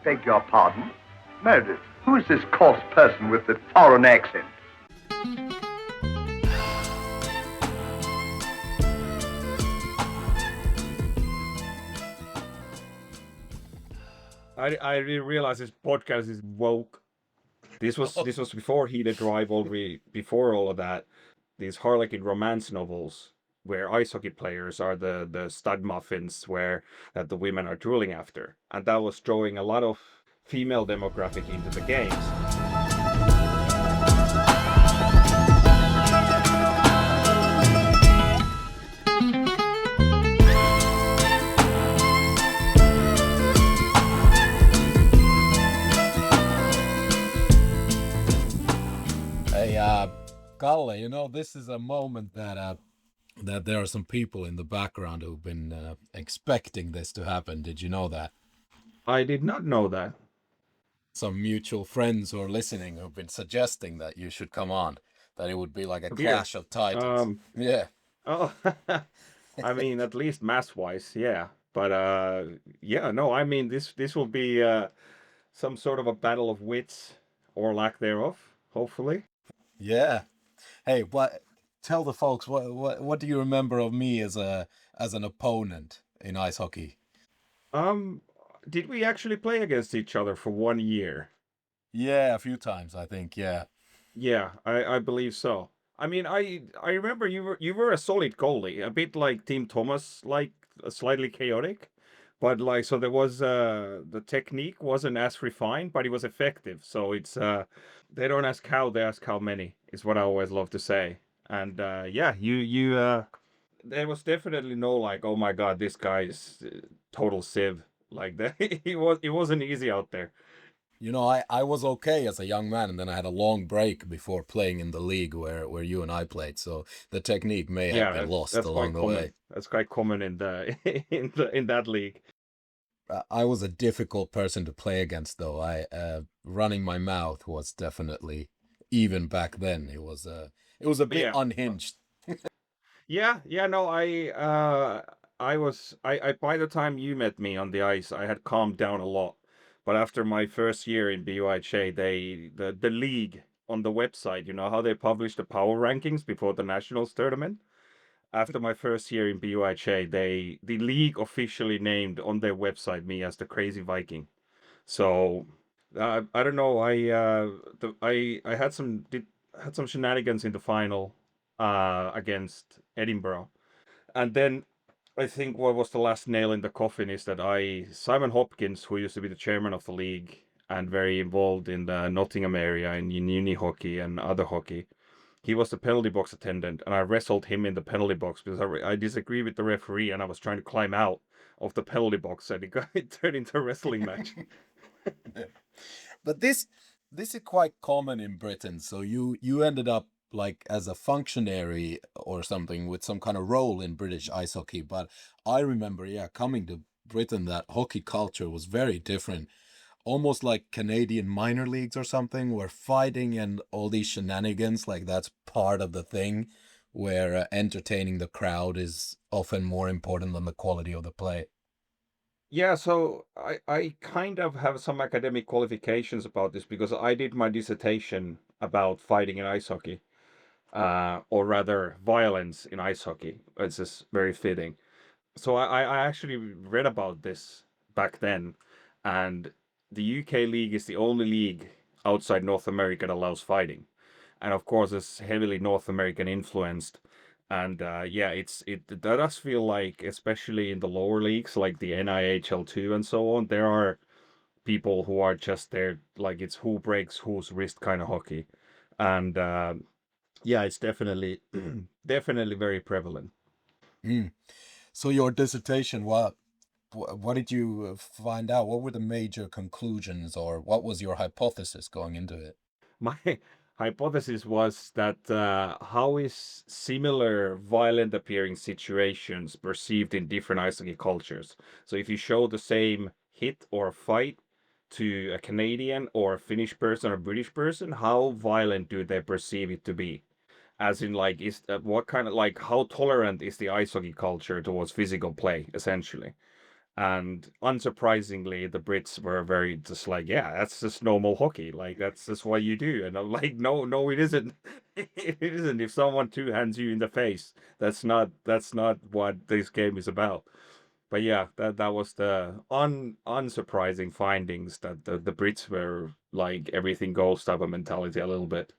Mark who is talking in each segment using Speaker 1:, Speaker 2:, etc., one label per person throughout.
Speaker 1: Beg your pardon? Meredith, who is this coarse person with the foreign accent?
Speaker 2: I didn't realize this podcast is woke. This was before Heated Rivalry, before all of that. These Harlequin romance novels where ice hockey players are the stud muffins where that the women are drooling after. And that was drawing a lot of female demographic into the games.
Speaker 3: Kalle, you know, this is a moment that there are some people in the background who've been expecting this to happen. Did you know that?
Speaker 2: I did not know that.
Speaker 3: Some mutual friends who are listening who've been suggesting that you should come on, that it would be like a clash of titans. Yeah.
Speaker 2: Oh, I mean, at least mass-wise, yeah. But yeah, no, I mean, this will be some sort of a battle of wits or lack thereof, hopefully.
Speaker 3: Yeah. Hey, tell the folks what do you remember of me as an opponent in ice hockey?
Speaker 2: Did we actually play against each other for 1 year?
Speaker 3: Yeah, a few times, I think. Yeah.
Speaker 2: Yeah, I believe so. I mean, I remember you were a solid goalie, a bit like Team Thomas, like slightly chaotic, but like so there was the technique wasn't as refined, but it was effective. So it's they don't ask how, they ask how many is what I always love to say. And yeah, you there was definitely no like, oh my God, this guy is total sieve like that. It wasn't easy out there.
Speaker 3: You know, I was okay as a young man, and then I had a long break before playing in the league where you and I played. So the technique may have been lost
Speaker 2: that's
Speaker 3: along
Speaker 2: quite
Speaker 3: the
Speaker 2: common.
Speaker 3: way.
Speaker 2: That's quite common in the in that league.
Speaker 3: I was a difficult person to play against, though. Running my mouth was definitely, even back then, it was a bit
Speaker 2: Yeah.
Speaker 3: unhinged.
Speaker 2: Yeah, no, I by the time you met me on the ice, I had calmed down a lot. But after my first year in BUIHA, the league on the website, you know how they publish the power rankings before the nationals tournament? After my first year in BUIHA, the league officially named on their website me as the crazy Viking. So I don't know. I had some shenanigans in the final against Edinburgh, and then I think what was the last nail in the coffin is that Simon Hopkins, who used to be the chairman of the league and very involved in the Nottingham area in uni hockey and other hockey, he was the penalty box attendant, and I wrestled him in the penalty box because I disagreed with the referee, and I was trying to climb out of the penalty box, and it turned into a wrestling match.
Speaker 3: But this is quite common in Britain. So you ended up like as a functionary or something with some kind of role in British ice hockey. But I remember, yeah, coming to Britain, that hockey culture was very different. Almost like Canadian minor leagues or something, where fighting and all these shenanigans, like that's part of the thing, where entertaining the crowd is often more important than the quality of the play.
Speaker 2: Yeah, so I kind of have some academic qualifications about this because I did my dissertation about fighting in ice hockey, or rather violence in ice hockey. It's just very fitting. So I actually read about this back then, and the UK league is the only league outside North America that allows fighting, and of course it's heavily North American influenced. And yeah, it that does feel like, especially in the lower leagues like the NIHL two and so on, there are people who are just there like it's who breaks whose wrist kind of hockey, and yeah, it's definitely definitely very prevalent.
Speaker 3: Mm. So your dissertation, what did you find out? What were the major conclusions, or what was your hypothesis going into it?
Speaker 2: My hypothesis was that how is similar violent appearing situations perceived in different ice hockey cultures? So if you show the same hit or fight to a Canadian or a Finnish person or British person, how violent do they perceive it to be? As in, like, is what kind of like how tolerant is the ice hockey culture towards physical play, essentially? And unsurprisingly, the Brits were very just like, yeah, that's just normal hockey. Like that's just what you do. And I'm like, no, no, it isn't. It isn't. If someone two hands you in the face, that's not what this game is about. But yeah, that was the unsurprising findings that the Brits were like everything goes type of mentality a little bit.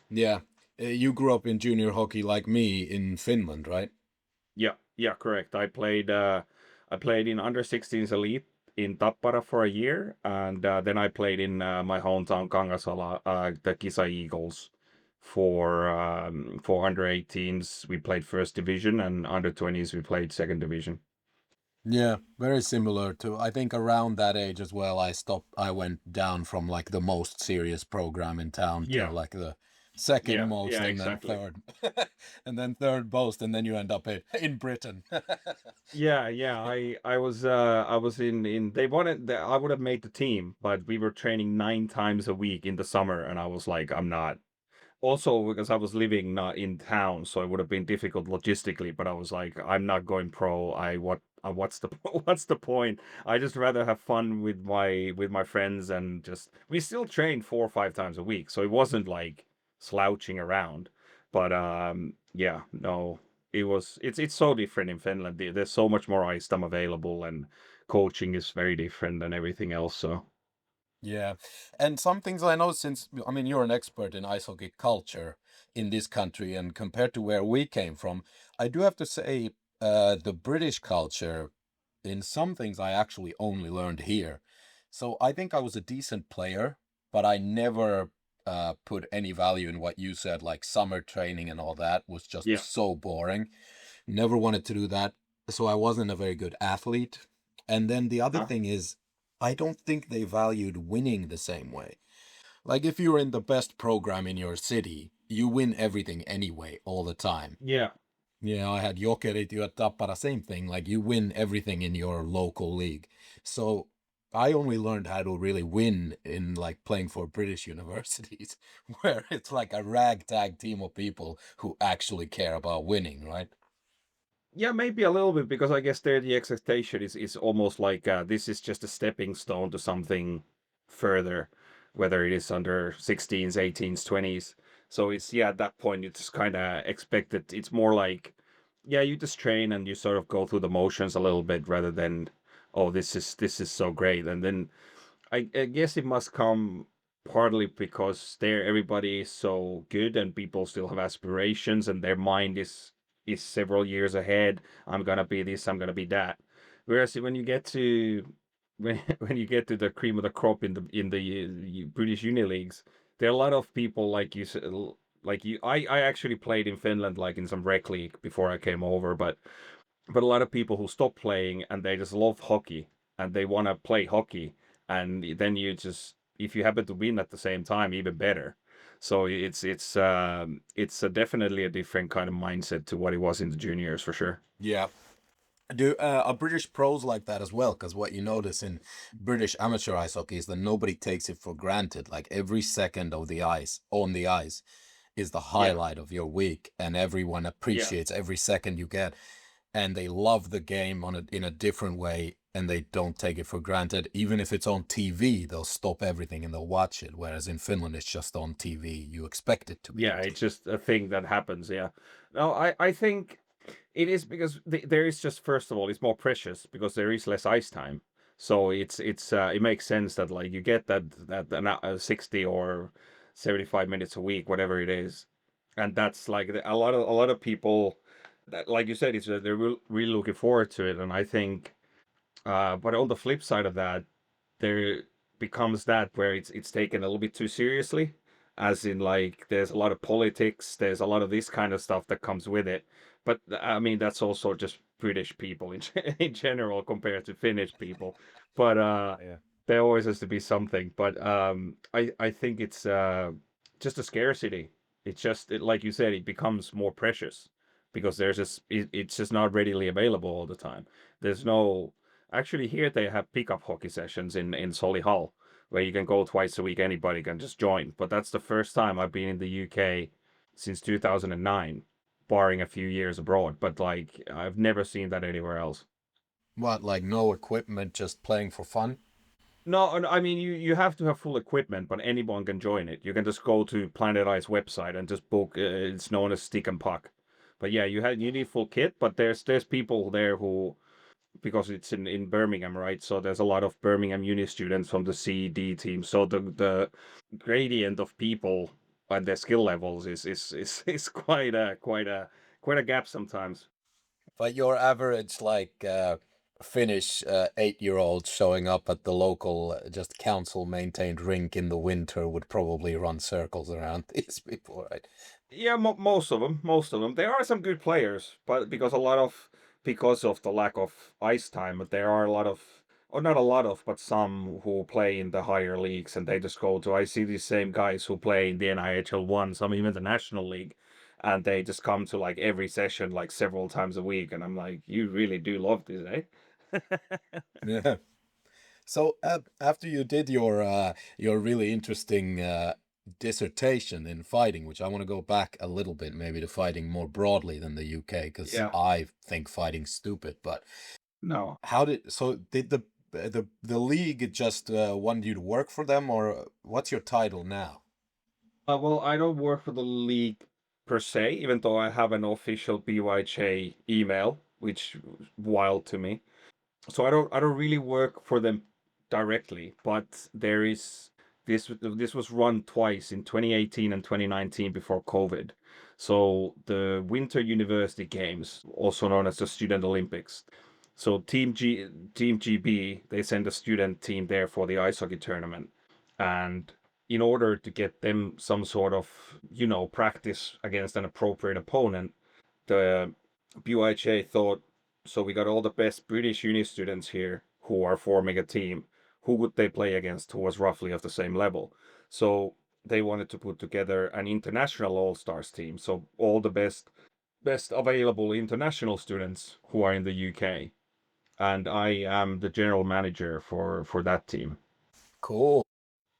Speaker 3: Yeah. You grew up in junior hockey like me in Finland, right?
Speaker 2: Yeah, yeah, correct. I played in under 16s elite in Tappara for a year, and then I played in my hometown Kangasala, the Kisa Eagles, for under 18s. We played first division, and under 20s we played second division.
Speaker 3: Yeah, very similar to, I think around that age as well, I went down from like the most serious program in town to
Speaker 2: Yeah,
Speaker 3: like the second
Speaker 2: yeah,
Speaker 3: most
Speaker 2: yeah,
Speaker 3: and then
Speaker 2: exactly.
Speaker 3: third. And then third most, and then you end up in Britain.
Speaker 2: Yeah, yeah. I was in they wanted I would have made the team, but we were training 9 times a week in the summer, and I was like, I'm not. Also, because I was living not in town, so it would have been difficult logistically. But I was like, I'm not going pro. What's the what's the point? I just rather have fun with my friends and just we still trained 4 or 5 times a week, so it wasn't like slouching around. But yeah, no, it's so different in Finland. There's so much more ice time available, and coaching is very different than everything else. So
Speaker 3: Yeah. And some things I know since, I mean, you're an expert in ice hockey culture in this country, and compared to where we came from, I do have to say, the British culture, in some things I actually only learned here. So I think I was a decent player, but I never put any value in what you said, like summer training and all that was just
Speaker 2: yeah,
Speaker 3: so boring. Never wanted to do that. So I wasn't a very good athlete. And then the other
Speaker 2: huh?
Speaker 3: thing is, I don't think they valued winning the same way. Like if you're in the best program in your city, you win everything anyway, all the time.
Speaker 2: Yeah.
Speaker 3: Yeah, I had Jokerit, you had Tappara, same thing. Like you win everything in your local league. So I only learned how to really win in like playing for British universities, where it's like a ragtag team of people who actually care about winning, right?
Speaker 2: Yeah, maybe a little bit because I guess there the expectation is almost like this is just a stepping stone to something further, whether it is under 16s, 18s, 20s. So it's yeah, at that point you just kind of expect it. It's more like yeah, you just train and you sort of go through the motions a little bit rather than oh this is so great. And then I guess it must come partly because there everybody is so good and people still have aspirations and their mind is several years ahead. I'm gonna be this, I'm gonna be that. Whereas when you get to when you get to the cream of the crop in the British uni leagues, there are a lot of people like you said, like you. I actually played in Finland like in some rec league before I came over, but a lot of people who stop playing and they just love hockey and they want to play hockey and then you just if you happen to win at the same time even better. So it's definitely a different kind of mindset to what it was in the juniors for sure.
Speaker 3: Yeah. Do are British pros like that as well? Because what you notice in British amateur ice hockey is that nobody takes it for granted. Like every second of the ice on the ice is the
Speaker 2: Yeah,
Speaker 3: highlight of your week, and everyone
Speaker 2: yeah,
Speaker 3: appreciates every second you get, and they love the game on in a different way, and they don't take it for granted. Even if it's on TV, they'll stop everything and they'll watch it. Whereas in Finland, it's just on TV. You expect it to be.
Speaker 2: yeah, it's just a thing that happens. Yeah, no, I think it is because there is just first of all it's more precious because there is less ice time. So it makes sense that like you get that 60 or 75 minutes a week, whatever it is, and that's like a lot of people that like you said, it's they're really looking forward to it, and I think, but on the flip side of that, there becomes that where it's taken a little bit too seriously, as in like there's a lot of politics, there's a lot of this kind of stuff that comes with it. But I mean that's also just British people in general compared to Finnish people. But
Speaker 3: Yeah.
Speaker 2: there always has to be something. But I think it's just a scarcity. It's just like you said, it becomes more precious because it's just not readily available all the time. There's no Actually, here they have pickup hockey sessions in Solihull, where you can go twice a week. Anybody can just join. But that's the first time I've been in the UK since 2009, barring a few years abroad. But like, I've never seen that anywhere else.
Speaker 3: What, like no equipment, just playing for fun?
Speaker 2: No, I mean you have to have full equipment, but anyone can join it. You can just go to Planet Ice website and just book. It's known as Stick and Puck. But yeah, you need full kit. But there's people there who, because it's in Birmingham, right? So there's a lot of Birmingham uni students from the CED team. So the gradient of people and their skill levels is quite a gap sometimes.
Speaker 3: But your average, like, Finnish 8-year-old showing up at the local just council maintained rink in the winter would probably run circles around these people, right?
Speaker 2: Yeah, most of them. There are some good players, but because of the lack of ice time, but there are a lot of, or not a lot of, but some who play in the higher leagues, and they just go to. I see these same guys who play in the NIHL one, some even the National League, and they just come to like every session like several times a week, and I'm like, you really do love this, eh?
Speaker 3: Yeah. So after you did your really interesting dissertation in fighting, which I want to go back a little bit, maybe to fighting more broadly than the UK, because
Speaker 2: Yeah.
Speaker 3: I think fighting's stupid. But
Speaker 2: No.
Speaker 3: did the league just want you to work for them, or what's your title now?
Speaker 2: Well, I don't work for the league per se, even though I have an official BYJ email, which is wild to me. So I don't really work for them directly, but there is this was run twice in 2018 and 2019 before COVID. So the Winter University Games, also known as the Student Olympics. So Team GB, they send a student team there for the ice hockey tournament. And in order to get them some sort of, practice against an appropriate opponent, the BUIHA thought, so we got all the best British uni students here who are forming a team. Who would they play against who was roughly of the same level? So they wanted to put together an international all stars team. So all the best available international students who are in the UK. And I am the general manager for that team.
Speaker 3: Cool.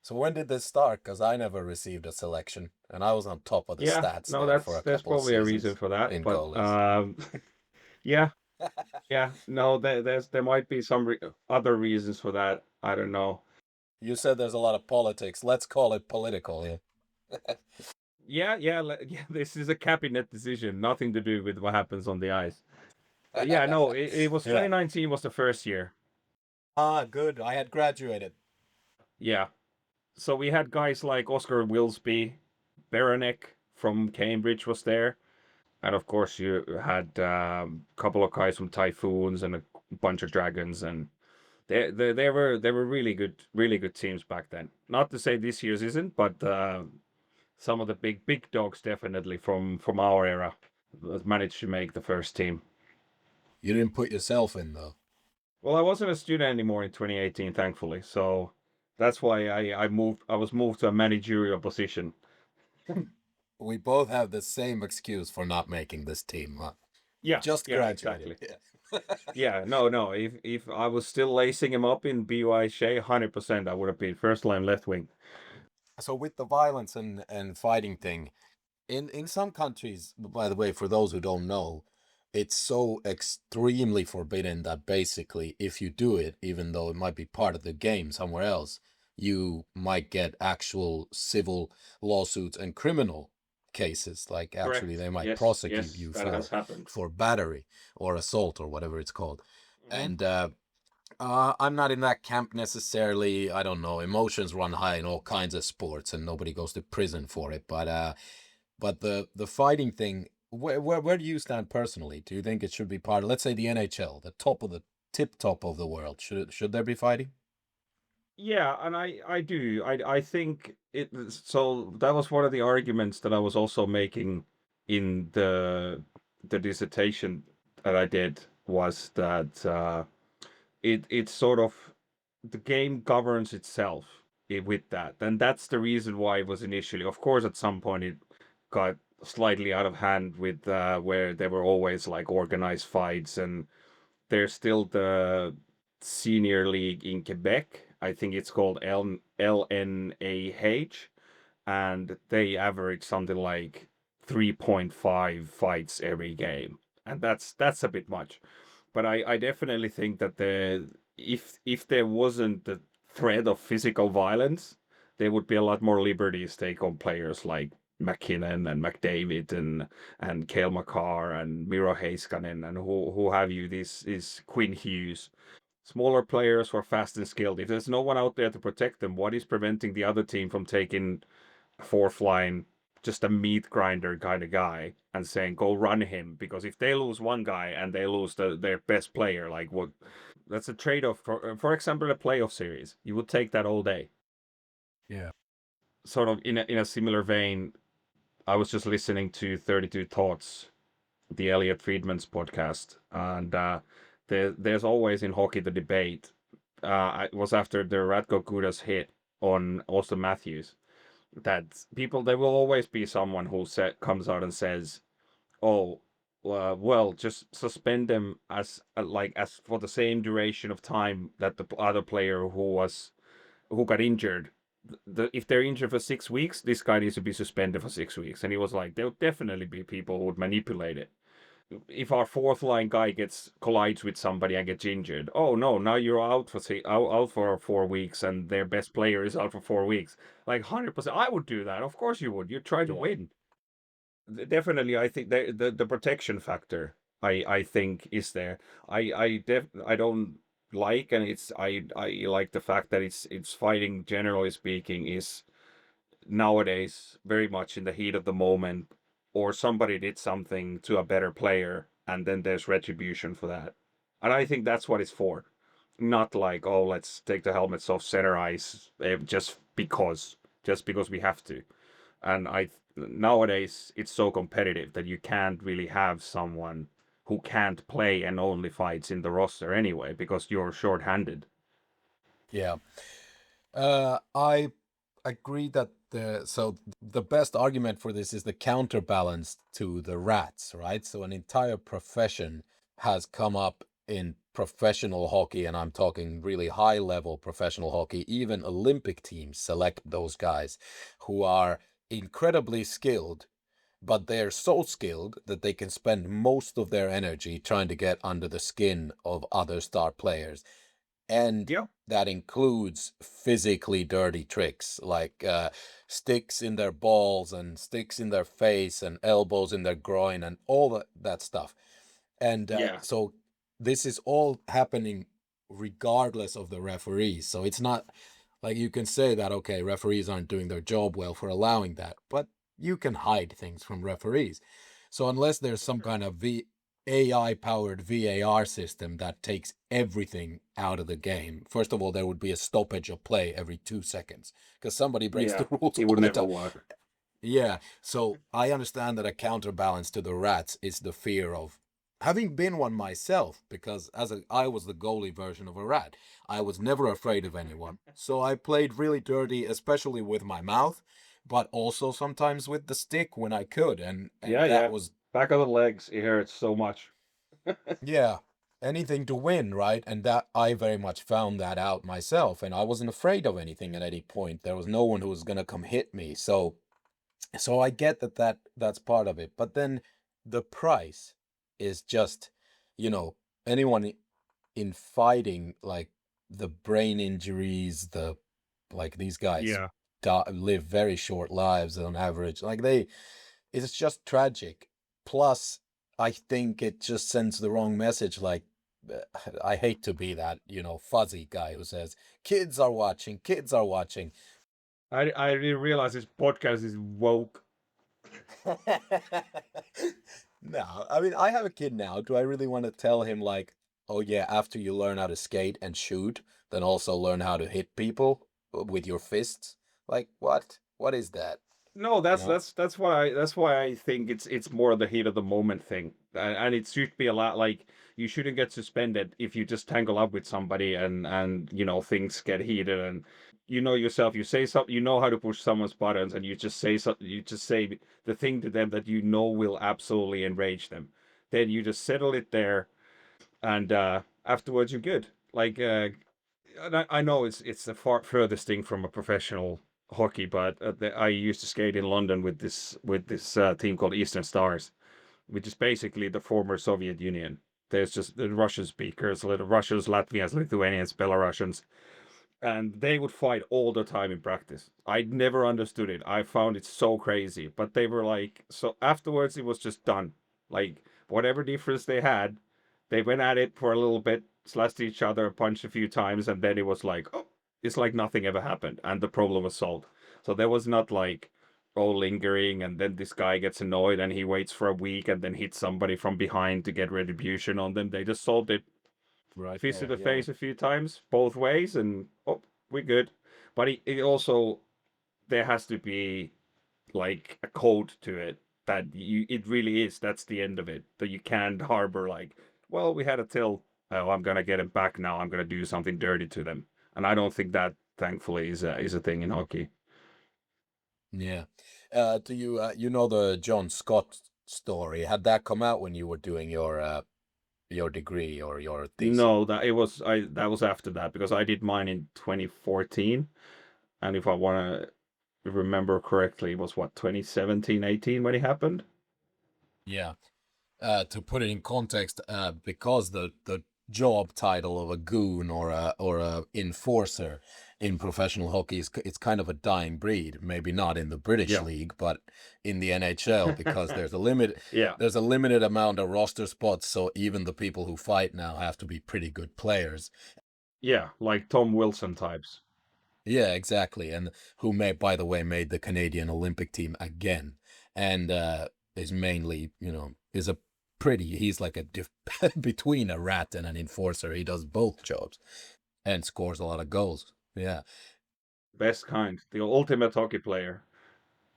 Speaker 3: So when did this start? Because I never received a selection, and I was on top of the
Speaker 2: Yeah,
Speaker 3: stats
Speaker 2: no,
Speaker 3: there for a
Speaker 2: that's
Speaker 3: couple of
Speaker 2: probably a reason
Speaker 3: seasons
Speaker 2: for that.
Speaker 3: in
Speaker 2: But
Speaker 3: goalies.
Speaker 2: yeah, yeah, no, there might be some other reasons for that. I don't know.
Speaker 3: You said there's a lot of politics. Let's call it political. Yeah.
Speaker 2: Yeah. This is a cabinet decision, nothing to do with what happens on the ice. But yeah, no, it was
Speaker 3: Yeah.
Speaker 2: 2019 was the first year.
Speaker 3: Ah, good. I had graduated.
Speaker 2: Yeah, so we had guys like Oscar Wilsby, Beranek from Cambridge was there, and of course you had a couple of guys from Typhoons and a bunch of Dragons, and they were really good teams back then. Not to say this year's isn't, but some of the big dogs definitely from our era managed to make the first team.
Speaker 3: You didn't put yourself in though.
Speaker 2: Well, I wasn't a student anymore in 2018, thankfully, so that's why I moved. I was moved to a managerial position.
Speaker 3: We both have the same excuse for not making this team. Huh?
Speaker 2: Yeah,
Speaker 3: Just
Speaker 2: yeah,
Speaker 3: graduated.
Speaker 2: exactly.
Speaker 3: Yeah.
Speaker 2: Yeah, no. If I was still lacing him up in BY Shea, 100%, I would have been first line left wing.
Speaker 3: So with the violence and fighting thing, in some countries, by the way, for those who don't know, it's so extremely forbidden that basically if you do it, even though it might be part of the game somewhere else, you might get actual civil lawsuits and criminal cases. Like actually
Speaker 2: Correct.
Speaker 3: they might prosecute
Speaker 2: Yes,
Speaker 3: you
Speaker 2: that has happened.
Speaker 3: for battery or assault or whatever it's called.
Speaker 2: Mhm.
Speaker 3: And I'm not in that camp necessarily. I don't know. Emotions run high in all kinds of sports, and nobody goes to prison for it. But the fighting thing, where do you stand personally? Do you think it should be part of, let's say, the NHL, the top of the tip top of the world? Should there be fighting?
Speaker 2: Yeah, and I do. I think it. So that was one of the arguments that I was also making in the dissertation that I did, was that it's sort of the game governs itself with that, and that's the reason why it was initially. Of course, at some point it got slightly out of hand with where there were always like organized fights, and there's still the senior league in Quebec. I think it's called LNAH, and they average something like 3.5 fights every game, and that's a bit much. But I definitely think that if there wasn't the threat of physical violence, there would be a lot more liberties take on players like McKinnon and McDavid and Cale Makar and Miro Heiskanen and who have you, these Quinn Hughes. Smaller players who are fast and skilled. If there's no one out there to protect them, what is preventing the other team from taking a fourth line, just a meat grinder kind of guy, and saying, go run him? Because if they lose one guy and they lose their best player, like what? That's a trade-off. For example, a playoff series. You would take that all day.
Speaker 3: Yeah.
Speaker 2: Sort of in a similar vein, I was just listening to 32 Thoughts, the Elliot Friedman's podcast, and there's always in hockey the debate. It was after the Radko Gudas hit on Austin Matthews that there will always be someone who comes out and says, "Oh, well, just suspend them as as for the same duration of time that the other player who got injured. If they're injured for 6 weeks, this guy needs to be suspended for 6 weeks." And he was like, "There'll definitely be people who would manipulate it. If our fourth line guy collides with somebody and gets injured, oh no, now you're out for 4 weeks, and their best player is out for 4 weeks." Like 100%, I would do that. Of course you would. You try to win. Definitely, I think the protection factor, I think, is there. I don't like, and I like the fact that it's fighting, generally speaking, is nowadays very much in the heat of the moment, or somebody did something to a better player and then there's retribution for that. And I think that's what it's for. Not like, oh, let's take the helmets off center ice just because we have to. And nowadays it's so competitive that you can't really have someone who can't play and only fights in the roster anyway because you're short-handed.
Speaker 3: Yeah. I agree that the best argument for this is the counterbalance to the rats, right? So an entire profession has come up in professional hockey, and I'm talking really high level professional hockey. Even Olympic teams select those guys who are incredibly skilled, but they're so skilled that they can spend most of their energy trying to get under the skin of other star players. And
Speaker 2: Yeah.
Speaker 3: that includes physically dirty tricks like sticks in their balls and sticks in their face and elbows in their groin and all that stuff. And so this is all happening regardless of the referees. So it's not like you can say that, okay, referees aren't doing their job well for allowing that, but you can hide things from referees. So unless there's some kind of AI-powered VAR system that takes everything out of the game, first of all, there would be a stoppage of play every 2 seconds because somebody breaks the rules.
Speaker 2: It would never work.
Speaker 3: Yeah, so I understand that a counterbalance to the rats is the fear of having been one myself, because I was the goalie version of a rat. I was never afraid of anyone, so I played really dirty, especially with my mouth, but also sometimes with the stick when I could, and that was
Speaker 2: back of the legs. It hurts so much.
Speaker 3: yeah, anything to win, right? And that I very much found that out myself, and I wasn't afraid of anything at any point. There was no one who was gonna come hit me, so I get that's part of it. But then the price is just, anyone in fighting, like the brain injuries, these guys live very short lives on average. It's just tragic. Plus, I think it just sends the wrong message. Like, I hate to be that, fuzzy guy who says, kids are watching, kids are watching.
Speaker 2: I didn't realize this podcast is woke.
Speaker 3: No, I mean, I have a kid now. Do I really want to tell him, like, oh yeah, after you learn how to skate and shoot, then also learn how to hit people with your fists? Like, what? What is that?
Speaker 2: No, that's why I think it's more the heat of the moment thing, and it should be a lot like you shouldn't get suspended if you just tangle up with somebody and things get heated, and yourself, you say something, how to push someone's buttons, and you just say something, you just say the thing to them that will absolutely enrage them, then you just settle it there, and afterwards you're good. Like I know it's the far furthest thing from a professional hockey, but I used to skate in London with this team called Eastern Stars, which is basically the former Soviet Union. There's just the Russian speakers, little Russians, Latvians, Lithuanians, Belarusians, and they would fight all the time in practice. I never understood it. I found it so crazy. But they were like, so afterwards it was just done. Like whatever difference they had, they went at it for a little bit, slashed each other, punched a few times, and then it was like, oh, it's like nothing ever happened, and the problem was solved. So there was not like, oh, lingering, and then this guy gets annoyed and he waits for a week and then hits somebody from behind to get retribution on them. They just solved it,
Speaker 3: Right
Speaker 2: fist to
Speaker 3: there,
Speaker 2: the
Speaker 3: yeah.
Speaker 2: face a few times, both ways, and oh, we're good. But it also, there has to be like a code to it that it really is, that's the end of it. That you can't harbor like, well, we had a till. Oh, I'm gonna get him back now. I'm gonna do something dirty to them. And I don't think that, thankfully, is a thing in hockey.
Speaker 3: Yeah. Do you you know the John Scott story? Had that come out when you were doing your degree or your thesis?
Speaker 2: No, that was after that, because I did mine in 2014, and if I want to remember correctly, it was what, 2017, 18 when it happened.
Speaker 3: Yeah. To put it in context, because the job title of a goon or a enforcer in professional hockey is it's kind of a dying breed. Maybe not in the British
Speaker 2: Yeah.
Speaker 3: league, but in the NHL, because there's a limit.
Speaker 2: Yeah.
Speaker 3: There's a limited amount of roster spots, so even the people who fight now have to be pretty good players.
Speaker 2: Yeah, like Tom Wilson types.
Speaker 3: Yeah, exactly. And who made, by the way, made the Canadian Olympic team again, and is mainly, is a pretty. He's like a between a rat and an enforcer. He does both jobs, and scores a lot of goals. Yeah,
Speaker 2: Best kind, the ultimate hockey player.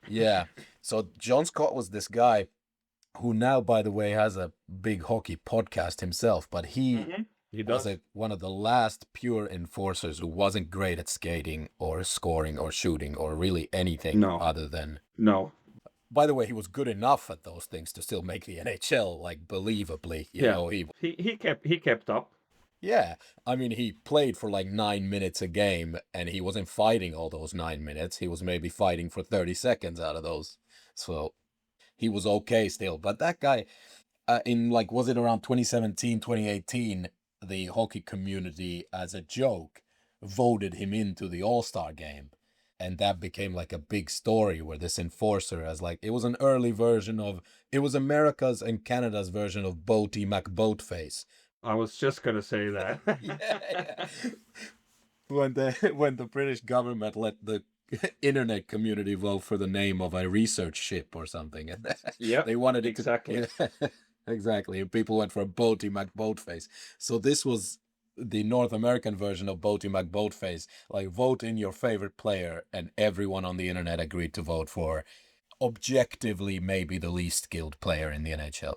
Speaker 3: yeah. So John Scott was this guy who now, by the way, has a big hockey podcast himself, but he
Speaker 2: He
Speaker 3: was
Speaker 2: does.
Speaker 3: one of the last pure enforcers who wasn't great at skating or scoring or shooting or really anything
Speaker 2: No.
Speaker 3: other than.
Speaker 2: No.
Speaker 3: By the way, he was good enough at those things to still make the NHL, like believably. You know,
Speaker 2: he kept up.
Speaker 3: yeah. I mean, he played for like 9 minutes a game, and he wasn't fighting all those 9 minutes. He was maybe fighting for 30 seconds out of those. So he was okay still. But that guy, in like, was it around 2017, 2018, the hockey community, as a joke, voted him into the All-Star game. And that became like a big story where this enforcer, as like, it was an early version of, it was America's and Canada's version of Boaty McBoatface.
Speaker 2: I was just gonna say that.
Speaker 3: Yeah. When the British government let the internet community vote for the name of a research ship or something, and
Speaker 2: Yeah,
Speaker 3: they wanted it
Speaker 2: exactly.
Speaker 3: to exactly, and people went for Boaty McBoatface. So this was the North American version of Boaty McBoatface. Like, vote in your favorite player, and everyone on the internet agreed to vote for objectively maybe the least skilled player in the NHL.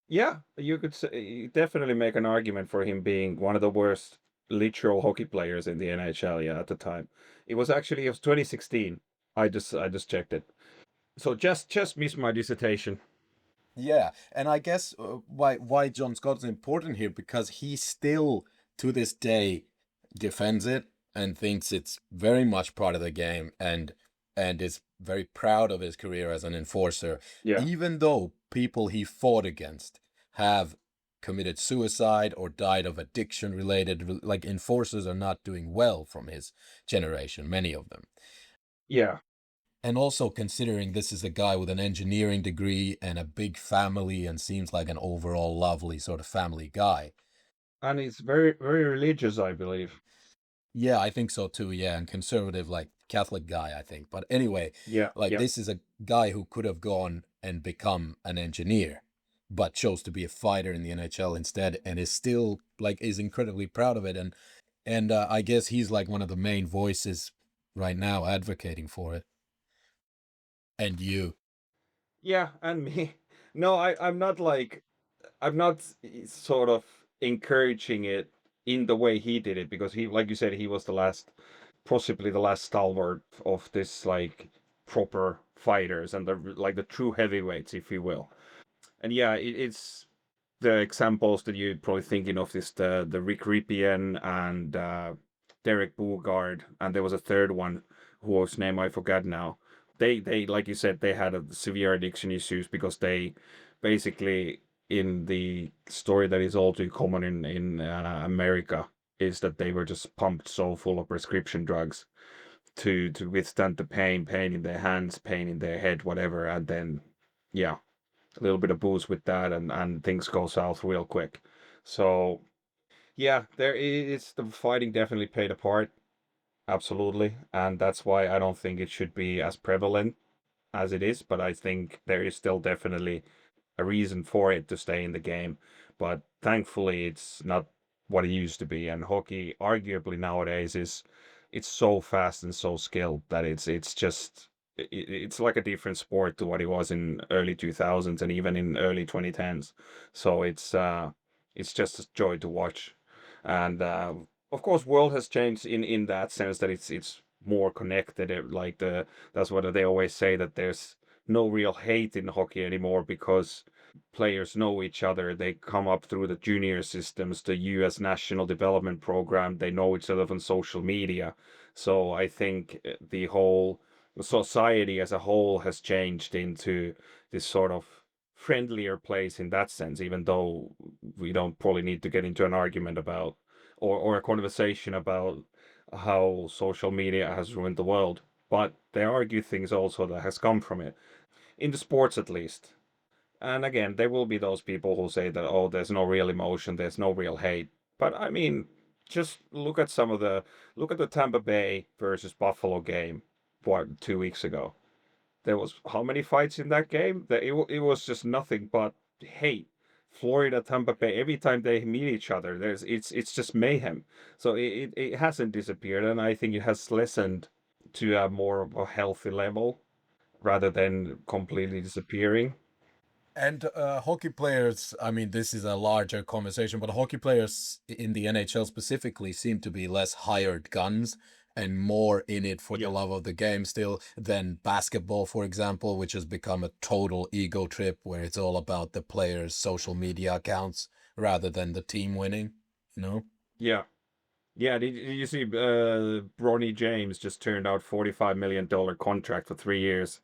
Speaker 2: Yeah, you could say, definitely make an argument for him being one of the worst literal hockey players in the NHL. Yeah, at the time, it was 2016. I just checked it. So just missed my dissertation.
Speaker 3: Yeah, and I guess why John Scott is important here, because he still to this day defends it and thinks it's very much part of the game, and is very proud of his career as an enforcer,
Speaker 2: Yeah.
Speaker 3: even though people he fought against have committed suicide or died of addiction related, like enforcers are not doing well from his generation, many of them.
Speaker 2: Yeah.
Speaker 3: And also considering this is a guy with an engineering degree and a big family and seems like an overall lovely sort of family guy.
Speaker 2: And he's very, very religious, I believe.
Speaker 3: Yeah, I think so too. Yeah, and conservative, like Catholic guy, I think. But anyway,
Speaker 2: Yeah.
Speaker 3: like
Speaker 2: Yeah.
Speaker 3: this is a guy who could have gone and become an engineer, but chose to be a fighter in the NHL instead, and is still like is incredibly proud of it. And I guess he's like one of the main voices right now advocating for it. And you.
Speaker 2: Yeah, and me. No, I'm not like, I'm not sort of encouraging it in the way he did it, because he, like you said, he was the last, possibly the last stalwart of this like proper fighters and the true heavyweights, if you will. And yeah, it's the examples that you're probably thinking of is the Rick Ripien and Derek Boogard, and there was a third one whose name I forgot now. They like you said, they had a severe addiction issues because they basically in the story that is all too common in America is that they were just pumped so full of prescription drugs to withstand the pain in their hands, pain in their head, whatever, and then yeah, a little bit of booze with that, and things go south real quick. So yeah, there is the fighting definitely played a part, absolutely, and that's why I don't think it should be as prevalent as it is, but I think there is still definitely a reason for it to stay in the game. But thankfully, it's not what it used to be. And hockey, arguably nowadays, is it's so fast and so skilled that it's just it's like a different sport to what it was in early 2000s and even in early 2010s. So it's just a joy to watch. And of course, world has changed in that sense that it's more connected. Like that's what they always say, that there's no real hate in hockey anymore because players know each other. They come up through the junior systems, the US National Development Program. They know each other on social media. So I think the whole society as a whole has changed into this sort of friendlier place in that sense, even though we don't probably need to get into an argument about or a conversation about how social media has ruined the world. But there are good things also that has come from it in the sports at least. And again, there will be those people who say that, oh, there's no real emotion, there's no real hate. But I mean, just look at look at the Tampa Bay versus Buffalo game, what, 2 weeks ago. There was how many fights in that game? It was just nothing but hate. Florida, Tampa Bay, every time they meet each other, it's just mayhem. So it hasn't disappeared, and I think it has lessened to a more of a healthy level rather than completely disappearing.
Speaker 3: And hockey players, I mean, this is a larger conversation, but hockey players in the NHL specifically seem to be less hired guns and more in it for the
Speaker 2: Yeah.
Speaker 3: love of the game still than basketball, for example, which has become a total ego trip where it's all about the players' social media accounts rather than the team winning, you know?
Speaker 2: Yeah. Yeah, did you see Bronny James just turned out $45 million contract for 3 years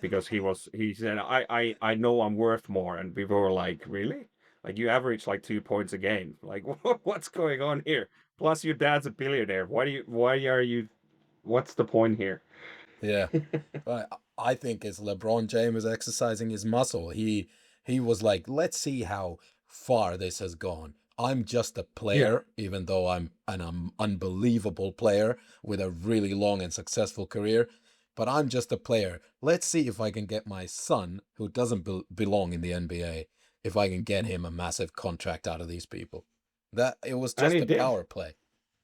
Speaker 2: because he said I know I'm worth more, and people were like, really? Like, you average like 2 points a game. Like, what's going on here? Plus your dad's a billionaire. Why are you what's the point here?
Speaker 3: Yeah. But I think it's LeBron James exercising his muscle. He was like, let's see how far this has gone. I'm just a
Speaker 2: Yeah.
Speaker 3: player, even though I'm an unbelievable player with a really long and successful career. But I'm just a player. Let's see if I can get my son, who doesn't belong in the NBA, if I can get him a massive contract out of these people. That it was
Speaker 2: And
Speaker 3: just
Speaker 2: he
Speaker 3: a
Speaker 2: did.
Speaker 3: power play.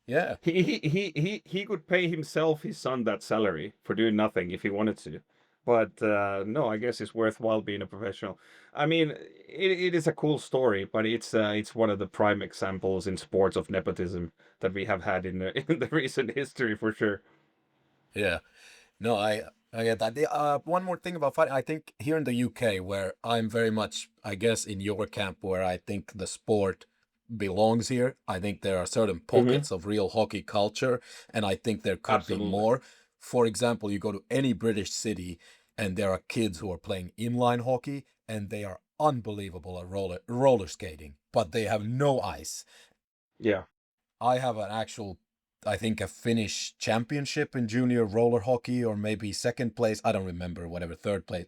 Speaker 3: Yeah.
Speaker 2: He could pay himself, his son, that salary for doing nothing if he wanted to. But no, I guess it's worthwhile being a professional. I mean, it is a cool story, but it's one of the prime examples in sports of nepotism that we have had in in the recent history for sure.
Speaker 3: Yeah. No, I get that. One more thing about fighting. I think here in the UK, where I'm very much, I guess, in your camp, where I think the sport belongs here. I think there are certain
Speaker 2: Hmm.
Speaker 3: pockets of real hockey culture, and I think there could be
Speaker 2: Absolutely.
Speaker 3: more. For example, you go to any British city, and there are kids who are playing inline hockey, and they are unbelievable at roller skating, but they have no ice.
Speaker 2: Yeah.
Speaker 3: I have an actual, I think, a Finnish championship in junior roller hockey, or maybe second place. I don't remember, whatever, third place.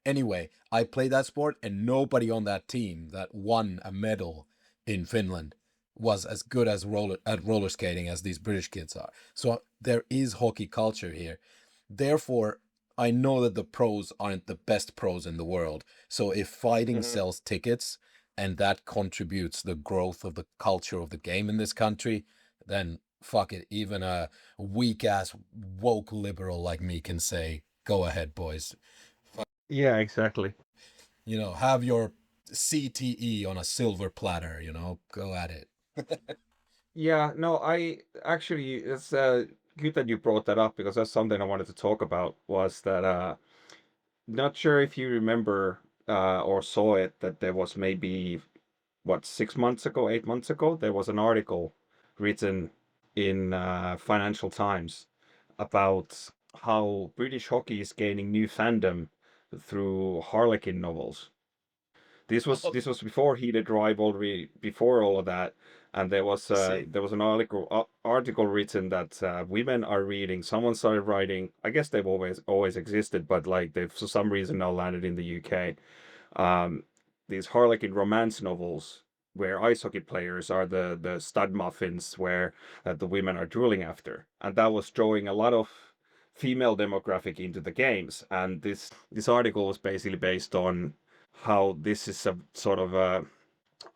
Speaker 3: Anyway, I played that sport, and nobody on that team that won a medal in Finland was as good as roller skating as these British kids are. So there is hockey culture here. Therefore, I know that the pros aren't the best pros in the world. So if fighting
Speaker 2: Hmm.
Speaker 3: sells tickets and that contributes the growth of the culture of the game in this country, then fuck it. Even a weak ass woke liberal like me can say, "Go ahead, boys.
Speaker 2: Yeah, exactly.
Speaker 3: Have your CTE on a silver platter. Go at it."
Speaker 2: Yeah, no, I actually it's good that you brought that up because that's something I wanted to talk about was that not sure if you remember or saw it that there was maybe what 6 months ago, 8 months ago, there was an article written in Financial Times about how British hockey is gaining new fandom through Harlequin novels. This was before Heated Rivalry, before all of that, and there was
Speaker 3: See.
Speaker 2: an article written that women are reading. Someone started writing. I guess they've always existed, but like they've for some reason now landed in the UK. Um, these Harlequin romance novels where ice hockey players are the stud muffins where the women are drooling after, and that was drawing a lot of female demographic into the games. And this article was basically based on how this is a sort of a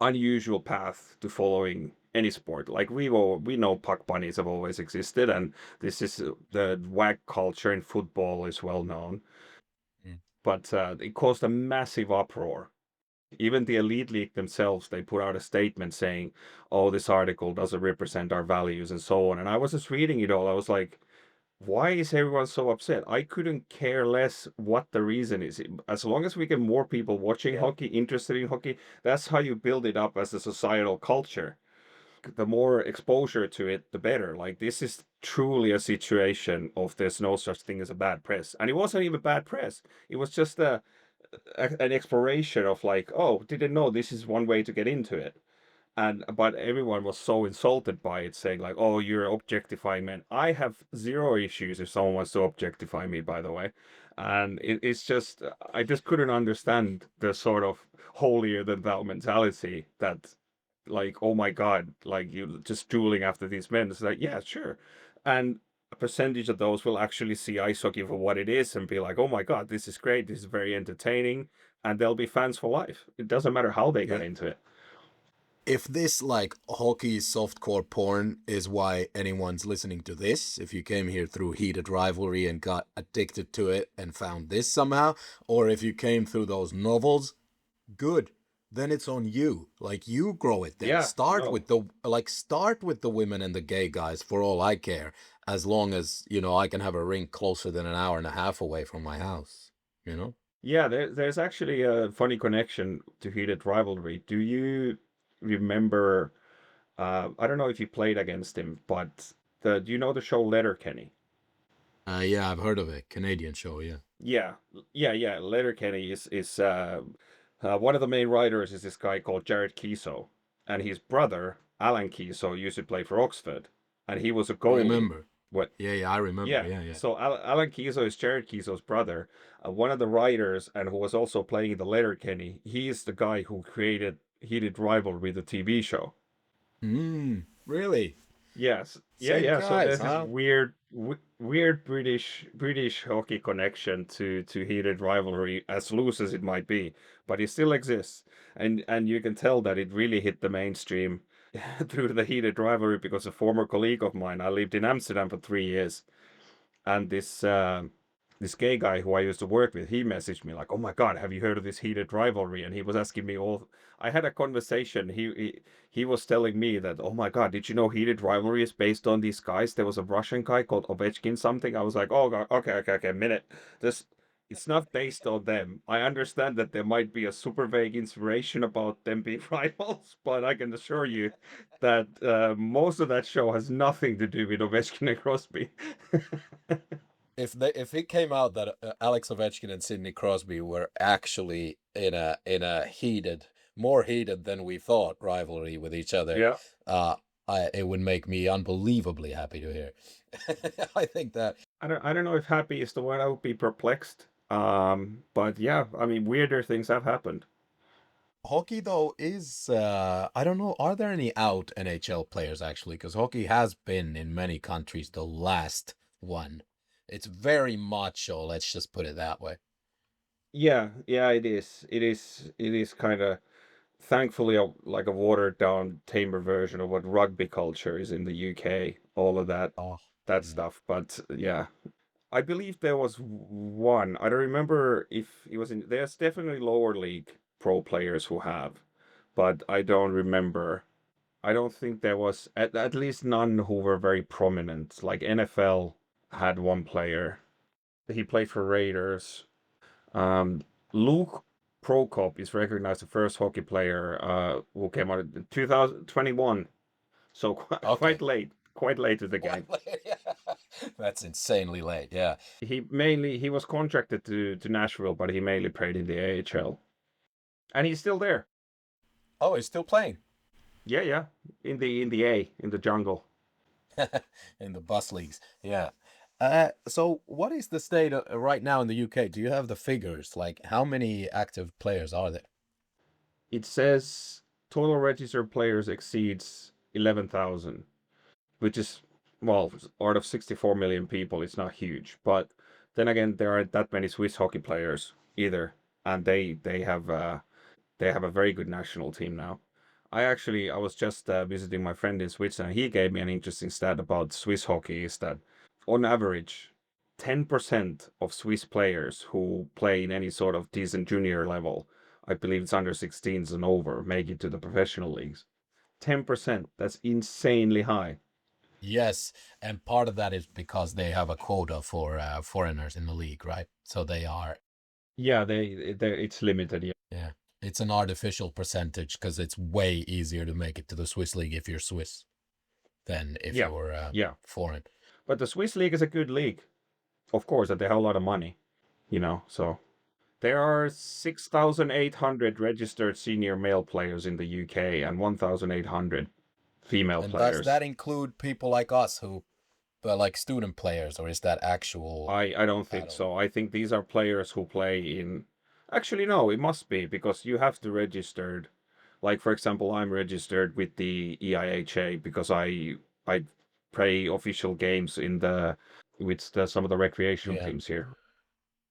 Speaker 2: unusual path to following any sport. Like we know puck bunnies have always existed, and this is the wag culture in football is well known.
Speaker 3: Mm.
Speaker 2: But it caused a massive uproar. Even the Elite League themselves, they put out a statement saying, "Oh, this article doesn't represent our values," and so on. And I was just reading it all. I was like, why is everyone so upset? I couldn't care less what the reason is. As long as we get more people watching hockey, interested in hockey, that's how you build it up as a societal culture. The more exposure to it, the better. Like, this is truly a situation of there's no such thing as a bad press. And it wasn't even bad press. It was just an exploration of like, oh, didn't know this is one way to get into it. But everyone was so insulted by it, saying like, "Oh, you're objectifying men." I have zero issues if someone wants to objectify me, by the way, and it's just I just couldn't understand the sort of holier than thou mentality that, like, oh my god, like you just drooling after these men. It's like, yeah, sure, and a percentage of those will actually see ice hockey for what it is and be like, oh my god, this is great, this is very entertaining, and they'll be fans for life. It doesn't matter how they get into it.
Speaker 3: If this like hockey softcore porn is why anyone's listening to this, if you came here through Heated Rivalry and got addicted to it and found this somehow, or if you came through those novels, good. Then it's on you. Like, you grow it then.
Speaker 2: Yeah,
Speaker 3: Start
Speaker 2: no.
Speaker 3: with the women and the gay guys for all I care, as long as, I can have a rink closer than an hour and a half away from my house, you know?
Speaker 2: Yeah, there's actually a funny connection to Heated Rivalry. Do you remember? I don't know if you played against him, but do you know the show Letterkenny?
Speaker 3: Yeah, I've heard of it. Canadian show, yeah.
Speaker 2: Yeah. Letterkenny is one of the main writers is this guy called Jared Kiso, and his brother Alan Kiso used to play for Oxford, and he was a goalie.
Speaker 3: Remember.
Speaker 2: What?
Speaker 3: Yeah, I remember.
Speaker 2: Yeah.
Speaker 3: Yeah.
Speaker 2: So Alan Kiso is Jared Kiso's brother, one of the writers, and who was also playing the Letterkenny. He is the guy who created Heated Rivalry, the TV show.
Speaker 3: Really?
Speaker 2: Yes.
Speaker 3: Same
Speaker 2: Yeah. So
Speaker 3: guys,
Speaker 2: there's this
Speaker 3: huh?
Speaker 2: weird British hockey connection to Heated Rivalry, as loose as it might be, but it still exists, and you can tell that it really hit the mainstream through the Heated Rivalry because a former colleague of mine. I lived in Amsterdam for 3 years, and this gay guy who I used to work with, he messaged me like, "Oh my God, have you heard of this Heated Rivalry?" And he was asking me all. I had a conversation. He was telling me that, "Oh my God, did you know Heated Rivalry is based on these guys? There was a Russian guy called Ovechkin something." I was like, "Oh God, okay, minute. This It's not based on them. I understand that there might be a super vague inspiration about them being rivals, but I can assure you that most of that show has nothing to do with Ovechkin and Crosby."
Speaker 3: If it came out that Alex Ovechkin and Sidney Crosby were actually in a heated, more heated than we thought rivalry with each other,
Speaker 2: Yeah.
Speaker 3: it would make me unbelievably happy to hear. I think that
Speaker 2: I don't know if happy is the word. I would be perplexed. But yeah, I mean, weirder things have happened.
Speaker 3: hockey though is I don't know, are there any out NHL players actually? Because hockey has been in many countries the last one. It's very macho, let's just put it that way.
Speaker 2: Yeah, it is. It is kind of thankfully like a watered down, tamer version of what rugby culture is in the UK. All of
Speaker 3: Oh,
Speaker 2: that
Speaker 3: yeah.
Speaker 2: stuff. But yeah, I believe there was one. I don't remember if it was in. There's definitely lower league pro players who have, but I don't remember. I don't think there was at least none who were very prominent. Like NFL had one player. He played for Raiders. Um, Luke Prokop is recognized the first hockey player who came out in 2021. So
Speaker 3: Okay.
Speaker 2: quite late to the game.
Speaker 3: That's insanely late. Yeah.
Speaker 2: He was contracted to Nashville, but he mainly played in the AHL. and he's still there.
Speaker 3: Oh, he's still playing
Speaker 2: Yeah, in the jungle.
Speaker 3: in the bus leagues. Yeah. So what is the state right now in the UK? Do you have the figures? Like, how many active players are there?
Speaker 2: It says total registered players exceeds 11,000, which is, well, out of 64 million people, it's not huge. But then again, there aren't that many Swiss hockey players either, and they have a very good national team now. I was just visiting my friend in Switzerland. He gave me an interesting stat about Swiss hockey is that on average, 10% of Swiss players who play in any sort of decent junior level, I believe it's under 16s and over, make it to the professional leagues. 10%, that's insanely high.
Speaker 3: Yes, and part of that is because they have a quota for foreigners in the league, right? So they are,
Speaker 2: Yeah, it's limited. Yeah.
Speaker 3: yeah, it's an artificial percentage because it's way easier to make it to the Swiss league if you're Swiss than if
Speaker 2: Yeah.
Speaker 3: you're
Speaker 2: Yeah.
Speaker 3: foreign.
Speaker 2: But the Swiss league is a good league. Of course, that they have a lot of money, so there are 6,800 registered senior male players in the UK and 1,800 female
Speaker 3: And does
Speaker 2: players.
Speaker 3: that include people like us who, like student players, or is that actual
Speaker 2: I don't think
Speaker 3: adult?
Speaker 2: so. I think these are players who play in. Actually, no, it must be because you have to registered. Like for example, I'm registered with the EIHL because I play official games in the with some of the recreational
Speaker 3: Yeah.
Speaker 2: teams here.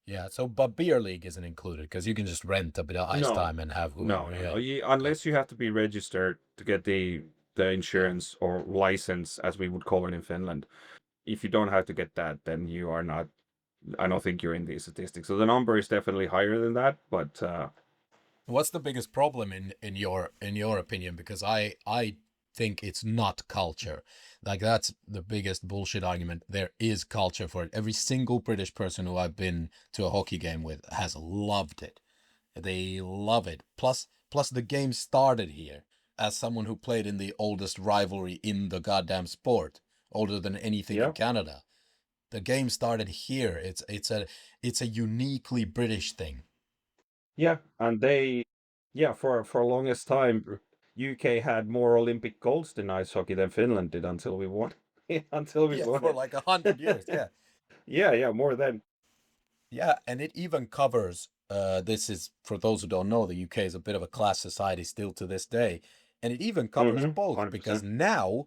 Speaker 3: Yeah, so but beer league isn't included because you can just rent a bit of ice
Speaker 2: No,
Speaker 3: time and have
Speaker 2: no,
Speaker 3: whoever.
Speaker 2: no,
Speaker 3: Yeah.
Speaker 2: no.
Speaker 3: Okay.
Speaker 2: Unless you have to be registered to get the
Speaker 3: Yeah.
Speaker 2: insurance or license, as we would call it in Finland. If you don't have to get that, then you are not. I don't think you're in these statistics. So the number is definitely higher than that, but
Speaker 3: What's the biggest problem in your opinion? Because I think it's not culture. Like that's the biggest bullshit argument. There is culture for it. Every single British person who I've been to a hockey game with has loved it. They love it. Plus the game started here. As someone who played in the oldest rivalry in the goddamn sport, older than anything in
Speaker 2: yeah,
Speaker 3: Canada. The game started here. It's a uniquely British thing.
Speaker 2: yeah, and yeah, for longest time, UK had more Olympic golds in ice hockey than Finland did until we won, until we
Speaker 3: Yeah,
Speaker 2: won
Speaker 3: for like 100 years.
Speaker 2: it.
Speaker 3: Yeah.
Speaker 2: Yeah, more than.
Speaker 3: Yeah, and it even covers this is for those who don't know, the UK is a bit of a class society still to this day. And it even covers both because
Speaker 2: 100%.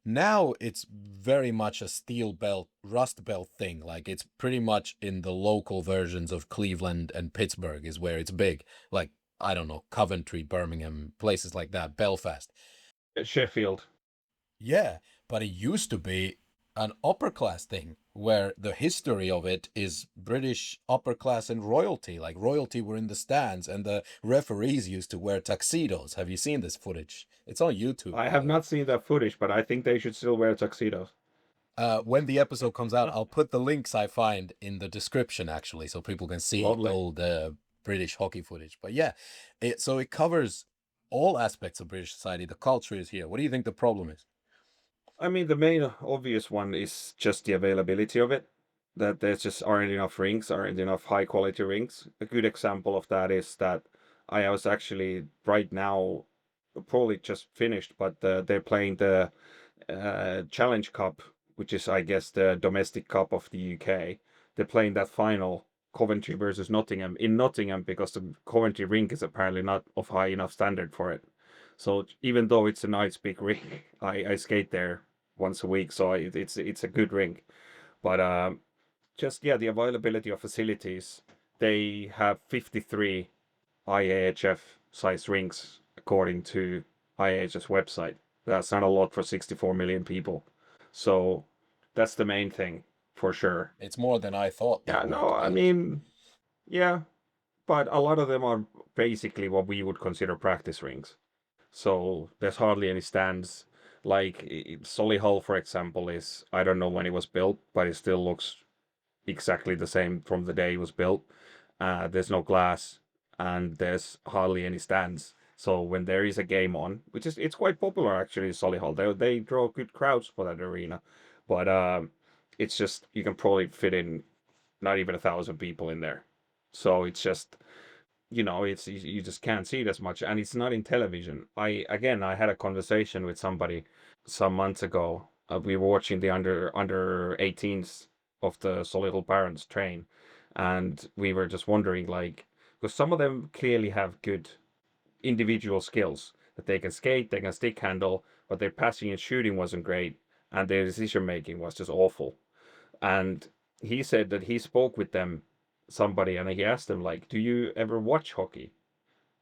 Speaker 3: now it's very much a steel belt, rust belt thing. Like it's pretty much in the local versions of Cleveland and Pittsburgh is where it's big. Like I don't know, Coventry, Birmingham, places like that, Belfast.
Speaker 2: Sheffield.
Speaker 3: Yeah, but it used to be an upper class thing where the history of it is British upper class and royalty. Like royalty were in the stands and the referees used to wear tuxedos. Have you seen this footage? It's on YouTube,
Speaker 2: I
Speaker 3: by
Speaker 2: have
Speaker 3: the way.
Speaker 2: not seen that footage, but I think they should still wear tuxedos.
Speaker 3: When the episode comes out, I'll put the links I find in the description actually, so people can see
Speaker 2: Lovely.
Speaker 3: old British hockey footage. But yeah, it covers all aspects of British society. The culture is here. What do you think the problem is?
Speaker 2: I mean, the main obvious one is just the availability of it. That there just aren't enough rinks, aren't enough high quality rinks. A good example of that is that I was actually right now, probably just finished, but they're playing the Challenge Cup, which is, I guess, the domestic cup of the UK. They're playing that final, Coventry versus Nottingham, in Nottingham because the Coventry rink is apparently not of high enough standard for it. So even though it's a nice big rink, I skate there once a week, so it's a good rink. But just yeah, the availability of facilities. They have 53 IAHF size rinks according to IAH's website. That's not a lot for 64 million people. So that's the main thing for sure.
Speaker 3: It's more than I thought there
Speaker 2: Yeah,
Speaker 3: were,
Speaker 2: no,
Speaker 3: to be
Speaker 2: I
Speaker 3: honest.
Speaker 2: mean, yeah, but a lot of them are basically what we would consider practice rinks. So there's hardly any stands. Like Solihull, for example, is I don't know when it was built, but it still looks exactly the same from the day it was built. There's no glass, and there's hardly any stands. So when there is a game on, which is it's quite popular actually, Solihull, they draw good crowds for that arena, but it's just you can probably fit in not even 1,000 people in there. So it's just you just can't see it as much, and it's not in television. I had a conversation with somebody some months ago. We were watching the under 18s of the Solihull Barons train, and we were just wondering, like, because some of them clearly have good individual skills that they can skate, they can stick handle, but their passing and shooting wasn't great, and their decision making was just awful. And he said that he spoke with somebody, and he asked them, like, "Do you ever watch hockey?"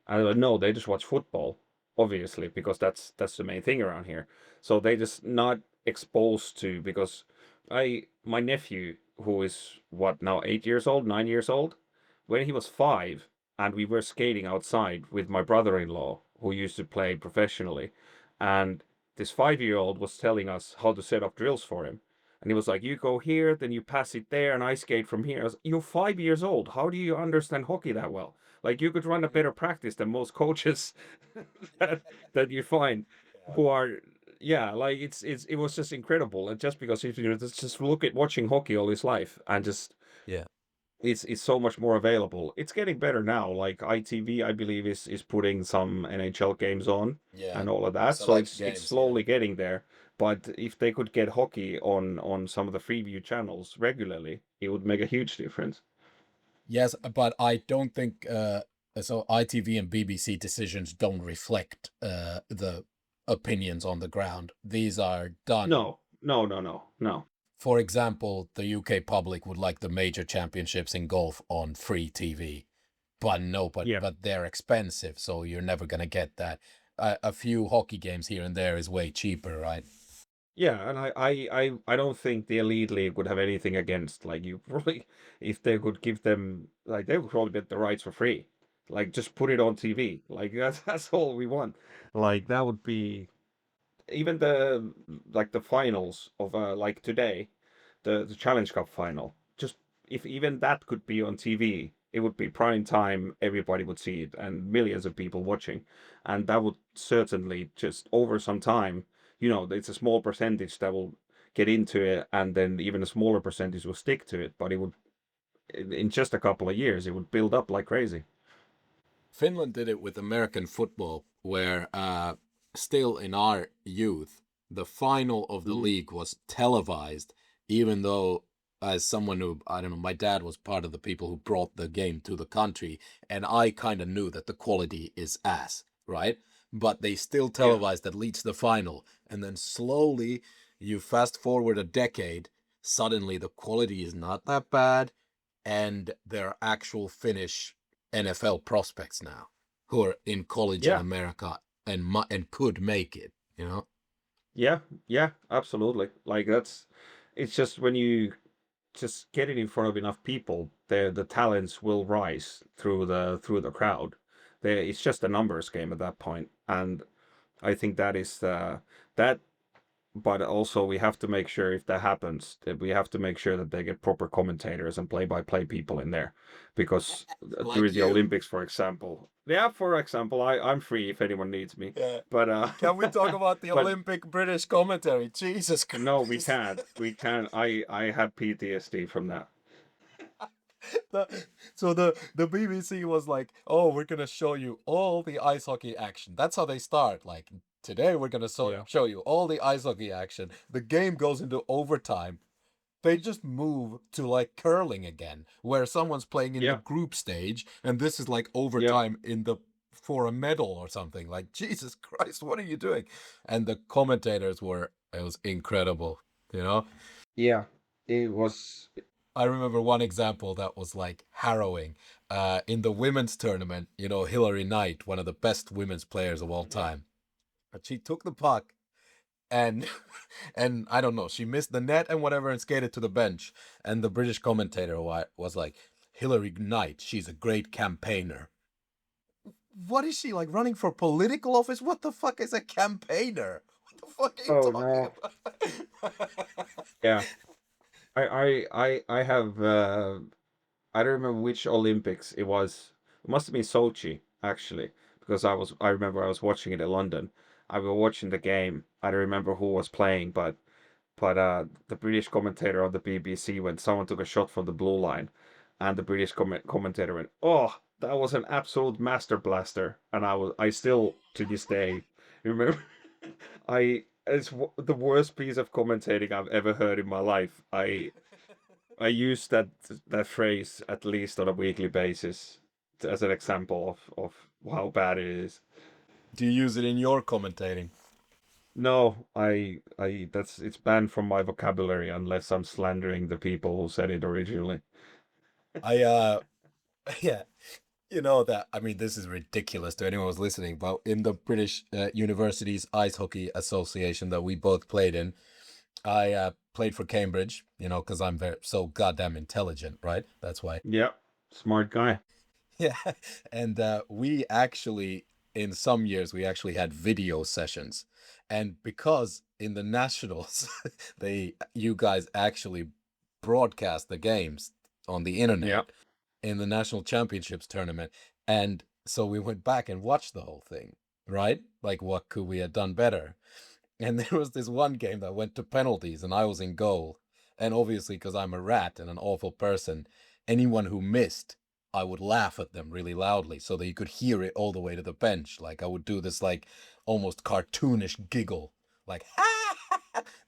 Speaker 2: And they're like, "No, they just watch football, obviously, because that's the main thing around here." So they just not exposed to, because my nephew, who is what now, 8 years old, 9 years old, when he was 5, and we were skating outside with my brother-in-law, who used to play professionally, and this 5-year-old was telling us how to set up drills for him. And he was like, "You go here, then you pass it there, and I skate from here." I was, "You're 5 years old. How do you understand hockey that well?" Like, you could run a better practice than most coaches that you find who are, yeah, like, it was just incredible. And just because if you just look at watching hockey all his life, and just
Speaker 3: Yeah.
Speaker 2: it's so much more available. It's getting better now. Like ITV, I believe, is putting some NHL games on
Speaker 3: Yeah.
Speaker 2: and all of that. So
Speaker 3: Select
Speaker 2: it's
Speaker 3: games,
Speaker 2: slowly getting there. But if they could get hockey on some of the Freeview channels regularly, it would make a huge difference.
Speaker 3: Yes, but I don't think so. ITV and BBC decisions don't reflect the opinions on the ground. These are done.
Speaker 2: No.
Speaker 3: For example, the UK public would like the major championships in golf on free TV, but
Speaker 2: Yeah.
Speaker 3: but they're expensive, so you're never gonna get that. A few hockey games here and there is way cheaper, right?
Speaker 2: Yeah, and I don't think the Elite League would have anything against, like, you probably, if they could give them, like, they would probably get the rights for free. Like, just put it on TV. Like, that's all we want. Like, that would be, even the finals of like today, the Challenge Cup final. Just, if even that could be on TV, it would be prime time. Everybody would see it, and millions of people watching, and that would certainly, just over some time, it's a small percentage that will get into it, and then even a smaller percentage will stick to it. But it would, in just a couple of years, it would build up like crazy.
Speaker 3: Finland did it with American football, where still in our youth, the final of the league was televised, even though, as someone who, I don't know, my dad was part of the people who brought the game to the country, and I kind of knew that the quality is ass, right? But they still televised at least the final, and then slowly, you fast forward a decade, suddenly the quality is not that bad, and there are actual Finnish NFL prospects now who are in college in
Speaker 2: Yeah.
Speaker 3: America and could make it, you know?
Speaker 2: Yeah, absolutely. Like, it's just when you just get it in front of enough people, the talents will rise through the crowd. It's just a numbers game at that point, and I think that is that. But also, we have to make sure, if that happens, that we have to make sure that they get proper commentators and play-by-play people in there, because
Speaker 3: Like
Speaker 2: during the
Speaker 3: you.
Speaker 2: Olympics, for example, I'm free if anyone needs me.
Speaker 3: Yeah.
Speaker 2: But
Speaker 3: Can we talk about the
Speaker 2: but
Speaker 3: Olympic British commentary? Jesus Christ.
Speaker 2: no, we can't. We can't. I had PTSD from that.
Speaker 3: So the BBC was like, "Oh, we're gonna show you all the ice hockey action." That's how they start. Like, today we're gonna
Speaker 2: Yeah.
Speaker 3: show you all the ice hockey action. The game goes into overtime. They just move to like curling again, where someone's playing in the
Speaker 2: Yeah.
Speaker 3: group stage, and this is like overtime in the for a medal or something. Like, Jesus Christ, what are you doing? And the commentators it was incredible, you know?
Speaker 2: Yeah. It was.
Speaker 3: I remember one example that was like harrowing. In the women's tournament, you know, Hilary Knight, one of the best women's players of all time, but she took the puck and and I don't know, she missed the net and whatever and skated to the bench. And the British commentator was like, "Hilary Knight, she's a great campaigner." What is she, like, running for political office? What the fuck is a campaigner? What the fuck are you
Speaker 2: Oh
Speaker 3: talking
Speaker 2: no.
Speaker 3: about?
Speaker 2: Yeah. I have. I don't remember which Olympics it was. It must have been Sochi, actually, because I remember I was watching it in London. I was watching the game. I don't remember who was playing, but the British commentator on the BBC, when someone took a shot from the blue line, and the British commentator went, "Oh, that was an absolute master blaster, and I still to this day remember. The worst piece of commentating I've ever heard in my life. I use that phrase at least on a weekly basis as an example of how bad it is.
Speaker 3: Do you use it in your commentating?
Speaker 2: No, I that's it's banned from my vocabulary unless I'm slandering the people who said it originally.
Speaker 3: I yeah, you know that, I mean, this is ridiculous to anyone who's listening, but in the British Universities Ice Hockey Association that we both played in, I played for Cambridge, you know, because I'm so goddamn intelligent, right? That's why.
Speaker 2: Yeah, smart guy.
Speaker 3: Yeah, and we actually, in some years, we actually had video sessions, and because in the nationals, you guys actually broadcast the games on the internet
Speaker 2: Yeah.
Speaker 3: in the national championships tournament, and so we went back and watched the whole thing, right? Like, what could we have done better? And there was this one game that went to penalties, and I was in goal, and obviously, because I'm a rat and an awful person, anyone who missed, I would laugh at them really loudly so that you could hear it all the way to the bench. Like, I would do this like almost cartoonish giggle, like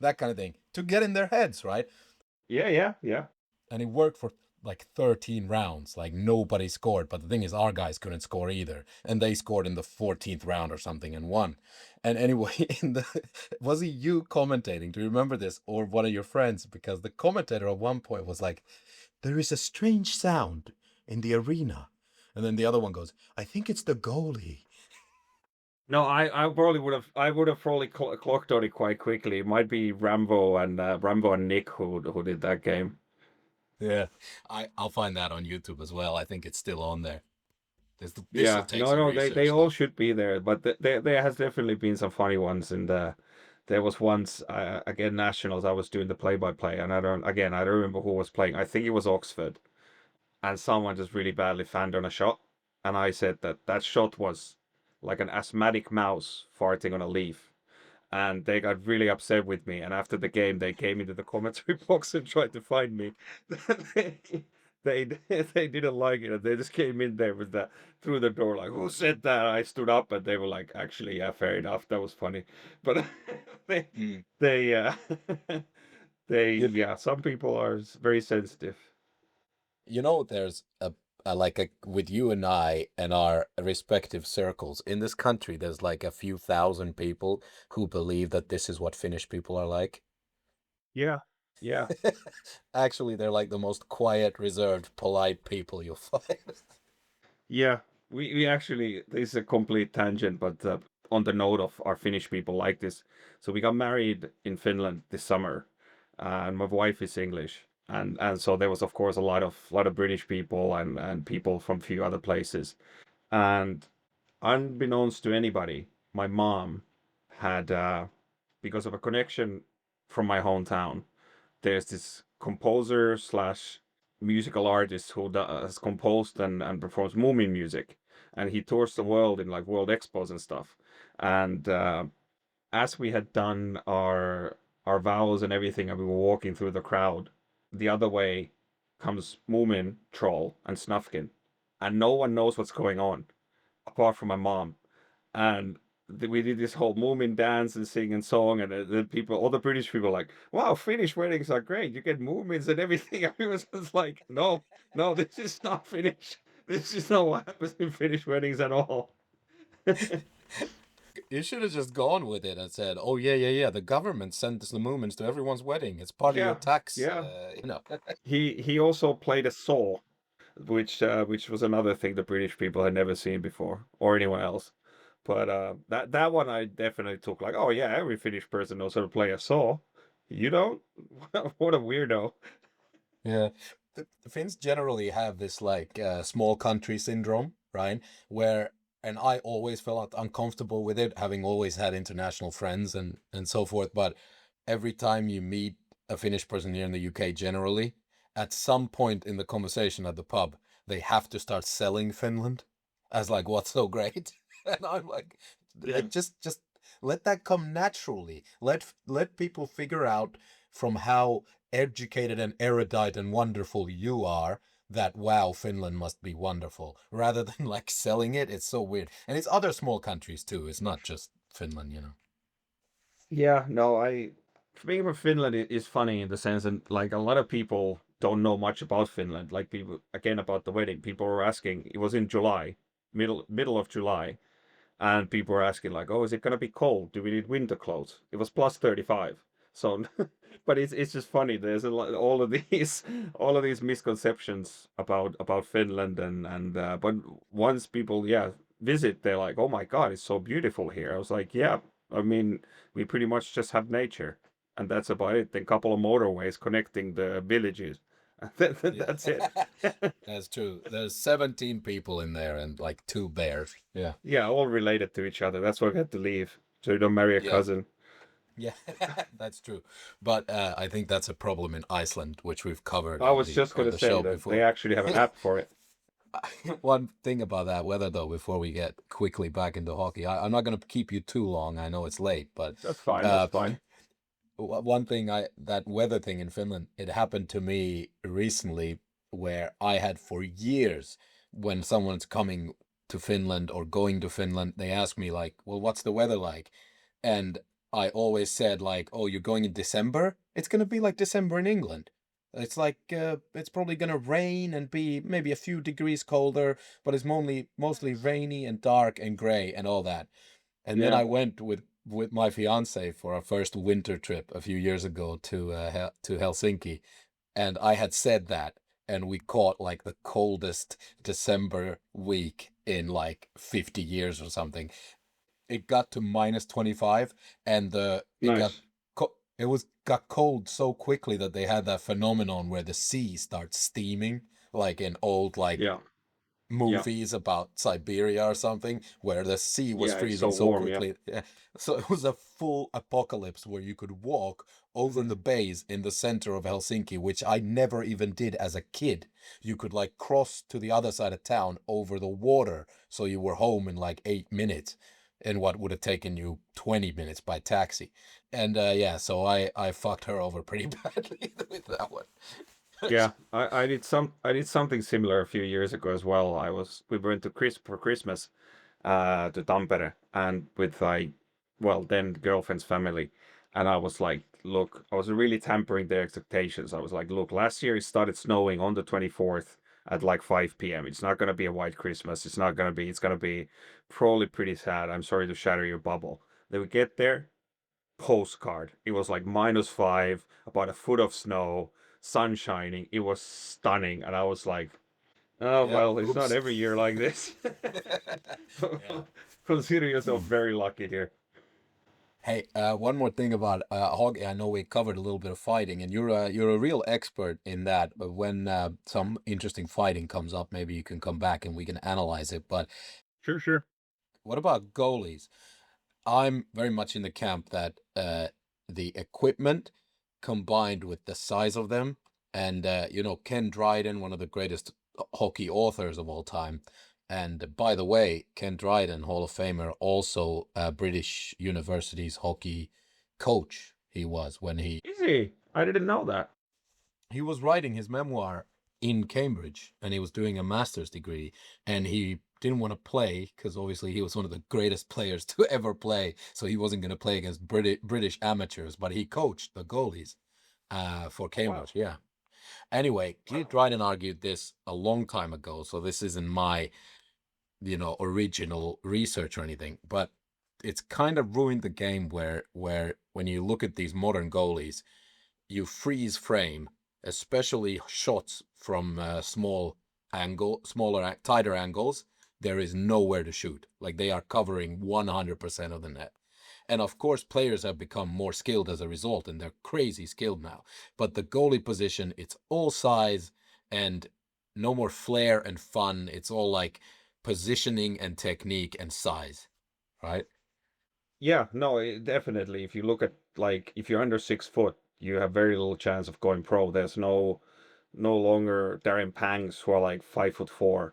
Speaker 3: that kind of thing, to get in their heads, right?
Speaker 2: Yeah.
Speaker 3: And it worked for like 13 rounds. Like, nobody scored, but the thing is, our guys couldn't score either, and they scored in the 14th round or something and won. And anyway, was it you commentating? Do you remember this, or one of your friends? Because the commentator at one point was like, "There is a strange sound in the arena," and then the other one goes, "I think it's the goalie."
Speaker 2: No, I would have probably clocked on it quite quickly. It might be Rambo and Nick who did that game.
Speaker 3: Yeah, I'll find that on YouTube as well. I think it's still on there. This will
Speaker 2: Yeah,
Speaker 3: take
Speaker 2: no,
Speaker 3: some
Speaker 2: no,
Speaker 3: research,
Speaker 2: they
Speaker 3: though.
Speaker 2: all should be there, but there has definitely been some funny ones. And there was once again nationals. I was doing the play-by-play, and I don't remember who was playing. I think it was Oxford, and someone just really badly fanned on a shot, and I said that shot was like an asthmatic mouse farting on a leaf, and they got really upset with me. And after the game, they came into the commentary box and tried to find me. they, they didn't like it, and they just came in there with that through the door like, "Who said that?" I stood up, and they were like, "Actually, yeah, fair enough. That was funny." But they
Speaker 3: Mm.
Speaker 2: they
Speaker 3: You,
Speaker 2: yeah, some people are very sensitive.
Speaker 3: you know, there's a like a with you and I and our respective circles in this country, there's like a few thousand people who believe that this is what Finnish people are like.
Speaker 2: Yeah, yeah.
Speaker 3: Actually, they're like the most quiet, reserved, polite people you'll find.
Speaker 2: Yeah, we actually, this is a complete tangent, but on the note of our Finnish people like this, so we got married in Finland this summer, and my wife is English, and so there was of course a lot of British people and people from a few other places, and unbeknownst to anybody, my mom had because of a connection from my hometown, there's this composer slash musical artist who has composed and performs Moomin music, and he tours the world in like world expos and stuff. And as we had done our vows and everything, and we were walking through the crowd, the other way comes Moomin, Troll, and Snufkin, and no one knows what's going on apart from my mom. And we did this whole Moomin dance and sing and song, and the people, all the British people, like, "Wow, Finnish weddings are great. You get Moomins and everything." I was just like, "No, no, this is not Finnish. This is not what happens in Finnish weddings at all."
Speaker 3: You should have just gone with it and said, "Oh yeah. The government sent the Moomins to everyone's wedding. It's part of your
Speaker 2: Yeah,
Speaker 3: tax."
Speaker 2: yeah.
Speaker 3: You know.
Speaker 2: He also played a saw, which was another thing the British people had never seen before or anyone else. But that one I definitely took like, oh yeah, every Finnish person knows how to play a saw. You don't? What a weirdo.
Speaker 3: Yeah. The Finns generally have this like small country syndrome, right? Where, and I always felt uncomfortable with it, having always had international friends and so forth. But every time you meet a Finnish person here in the UK, generally, at some point in the conversation at the pub, they have to start selling Finland as like what's so great. And I'm like,
Speaker 2: Yeah.
Speaker 3: just let that come naturally. Let people figure out from how educated and erudite and wonderful you are, that wow, Finland must be wonderful, rather than like selling it. It's so weird. And it's other small countries too. It's not just Finland, you know.
Speaker 2: Yeah, no, speaking of Finland, it is funny in the sense that like a lot of people don't know much about Finland. Like people again about the wedding, people were asking. It was in July, middle of July, and people were asking like, "Oh, is it gonna be cold? Do we need winter clothes?" It was plus 35. So, but it's just funny. There's a lot, all of these misconceptions about Finland and but once people visit, they're like, "Oh my God, it's so beautiful here." I was like, "Yeah, I mean, we pretty much just have nature, and that's about it. Then a couple of motorways connecting the villages. That's it."
Speaker 3: That's true. There's 17 people in there and like 2 bears. Yeah.
Speaker 2: Yeah, all related to each other. That's why I had to leave, so you don't marry a
Speaker 3: Yeah.
Speaker 2: cousin.
Speaker 3: Yeah, that's true. But I think that's a problem in Iceland, which we've covered
Speaker 2: I
Speaker 3: on
Speaker 2: was just
Speaker 3: on
Speaker 2: gonna
Speaker 3: the
Speaker 2: say
Speaker 3: show
Speaker 2: that they
Speaker 3: before.
Speaker 2: actually have an app for it.
Speaker 3: One thing about that weather, though, before we get quickly back into hockey, I'm not going to keep you too long. I know it's late, but
Speaker 2: That's fine. That's
Speaker 3: uh,
Speaker 2: fine.
Speaker 3: one thing that weather thing in Finland, it happened to me recently where I had for years when someone's coming to Finland or going to Finland, they ask me like, "Well, what's the weather like?" And I always said like, "Oh, you're going in December? It's going to be like December in England. It's like it's probably going to rain and be maybe a few degrees colder, but it's mostly rainy and dark and gray and all that." And then
Speaker 2: Yeah.
Speaker 3: I went with my fiance for our first winter trip a few years ago to Helsinki, and I had said that, and we caught like the coldest December week in like 50 years or something. It got to minus 25, and
Speaker 2: Nice.
Speaker 3: it was got cold so quickly that they had that phenomenon where the sea starts steaming, like in old like
Speaker 2: Yeah. Yeah.
Speaker 3: movies about Siberia or something, where the sea was
Speaker 2: Yeah. It's so
Speaker 3: freezing so
Speaker 2: warm. Yeah.
Speaker 3: quickly. Yeah. So it was a full apocalypse where you could walk over the bays in the center of Helsinki, which I never even did as a kid. You could like cross to the other side of town over the water, so you were home in like 8 minutes. In what would have taken you 20 minutes by taxi. And yeah, so I fucked her over pretty badly with that one.
Speaker 2: Yeah. I did something similar a few years ago as well. We went to for Christmas to Tampere and with then girlfriend's family, and I was like, look, I was really tempering their expectations. I was like, look, last year it started snowing on the 24th at like 5 p.m. It's not gonna be a white Christmas. It's gonna be probably pretty sad. I'm sorry to shatter your bubble. Then we get there, postcard. It was like -5, about a foot of snow, sun shining. It was stunning, and I was like, oh
Speaker 3: Yeah.
Speaker 2: well, it's not
Speaker 3: Oops.
Speaker 2: every year like this.
Speaker 3: Yeah.
Speaker 2: Consider yourself very lucky here.
Speaker 3: Hey, one more thing about hockey. I know we covered a little bit of fighting, and you're a real expert in that. But when some interesting fighting comes up, maybe you can come back and we can analyze it. But
Speaker 2: Sure, sure.
Speaker 3: what about goalies? I'm very much in the camp that the equipment combined with the size of them, and Ken Dryden, one of the greatest hockey authors of all time. And by the way, Ken Dryden, Hall of Famer, also British University's hockey coach. He was when
Speaker 2: Easy. I didn't know that.
Speaker 3: he was writing his memoir in Cambridge, and he was doing a master's degree, and he didn't want to play because obviously he was one of the greatest players to ever play, so he wasn't going to play against British amateurs, but he coached the goalies for
Speaker 2: Wow.
Speaker 3: Cambridge. Yeah. Anyway, Keith Dryden argued this a long time ago, so this isn't my original research or anything, but it's kind of ruined the game where when you look at these modern goalies, you freeze frame, especially shots from tighter angles. There is nowhere to shoot. Like they are covering 100% of the net. And of course, players have become more skilled as a result, and they're crazy skilled now. But the goalie position, it's all size and no more flair and fun. It's all like positioning and technique and size, right?
Speaker 2: Yeah, no, definitely. If you look at like if you're under 6 foot, you have very little chance of going pro. There's no longer Darren Pangs who are like 5'4"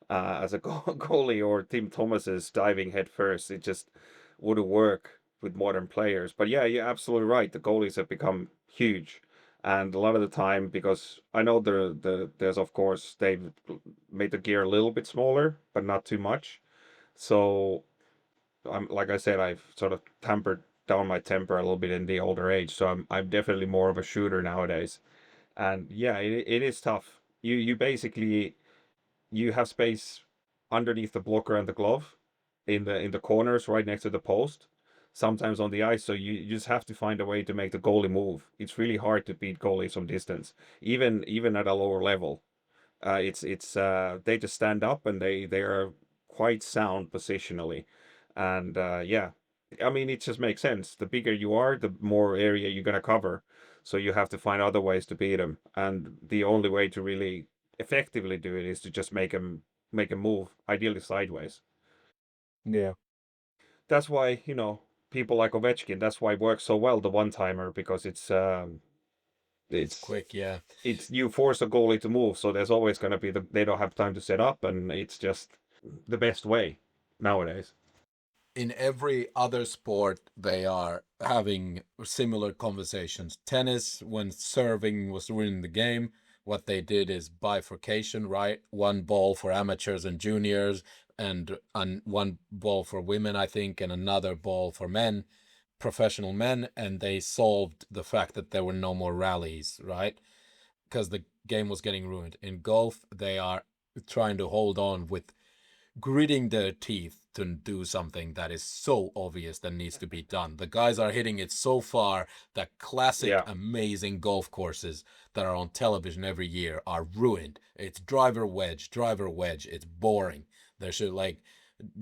Speaker 2: as a goalie or Tim Thomas's diving head first. It just wouldn't work with modern players. But yeah, you're absolutely right. The goalies have become huge. And a lot of the time, because I know there's of course they've made the gear a little bit smaller, but not too much. So I'm like I said, I've sort of tempered down my temper a little bit in the older age. So I'm definitely more of a shooter nowadays. And yeah, it is tough. You basically you have space underneath the blocker and the glove in the corners right next to the post, sometimes on the ice. So you just have to find a way to make the goalie move. It's really hard to beat goalies from distance, even at a lower level. It's they just stand up and they are quite sound positionally, and yeah, I mean it just makes sense. The bigger you are, the more area you're gonna cover, so you have to find other ways to beat them, and the only way to really effectively do it is to just make a move, ideally sideways.
Speaker 3: Yeah.
Speaker 2: That's why people like Ovechkin. That's why it works so well, the one timer, because
Speaker 3: It's
Speaker 2: it's
Speaker 3: quick, yeah.
Speaker 2: it's you force a goalie to move, so there's always going to be they don't have time to set up, and it's just the best way nowadays.
Speaker 3: In every other sport, they are having similar conversations. Tennis, when serving was winning the game, what they did is bifurcation, right? One ball for amateurs and juniors, and one ball for women, I think, and another ball for men, professional men, and they solved the fact that there were no more rallies, right? Because the game was getting ruined. In golf, they are trying to hold on with gritting their teeth to do something that is so obvious that needs to be done. The guys are hitting it so far that classic,
Speaker 2: Yeah,
Speaker 3: amazing golf courses that are on television every year are ruined. It's driver wedge, driver wedge. It's boring. There should, like,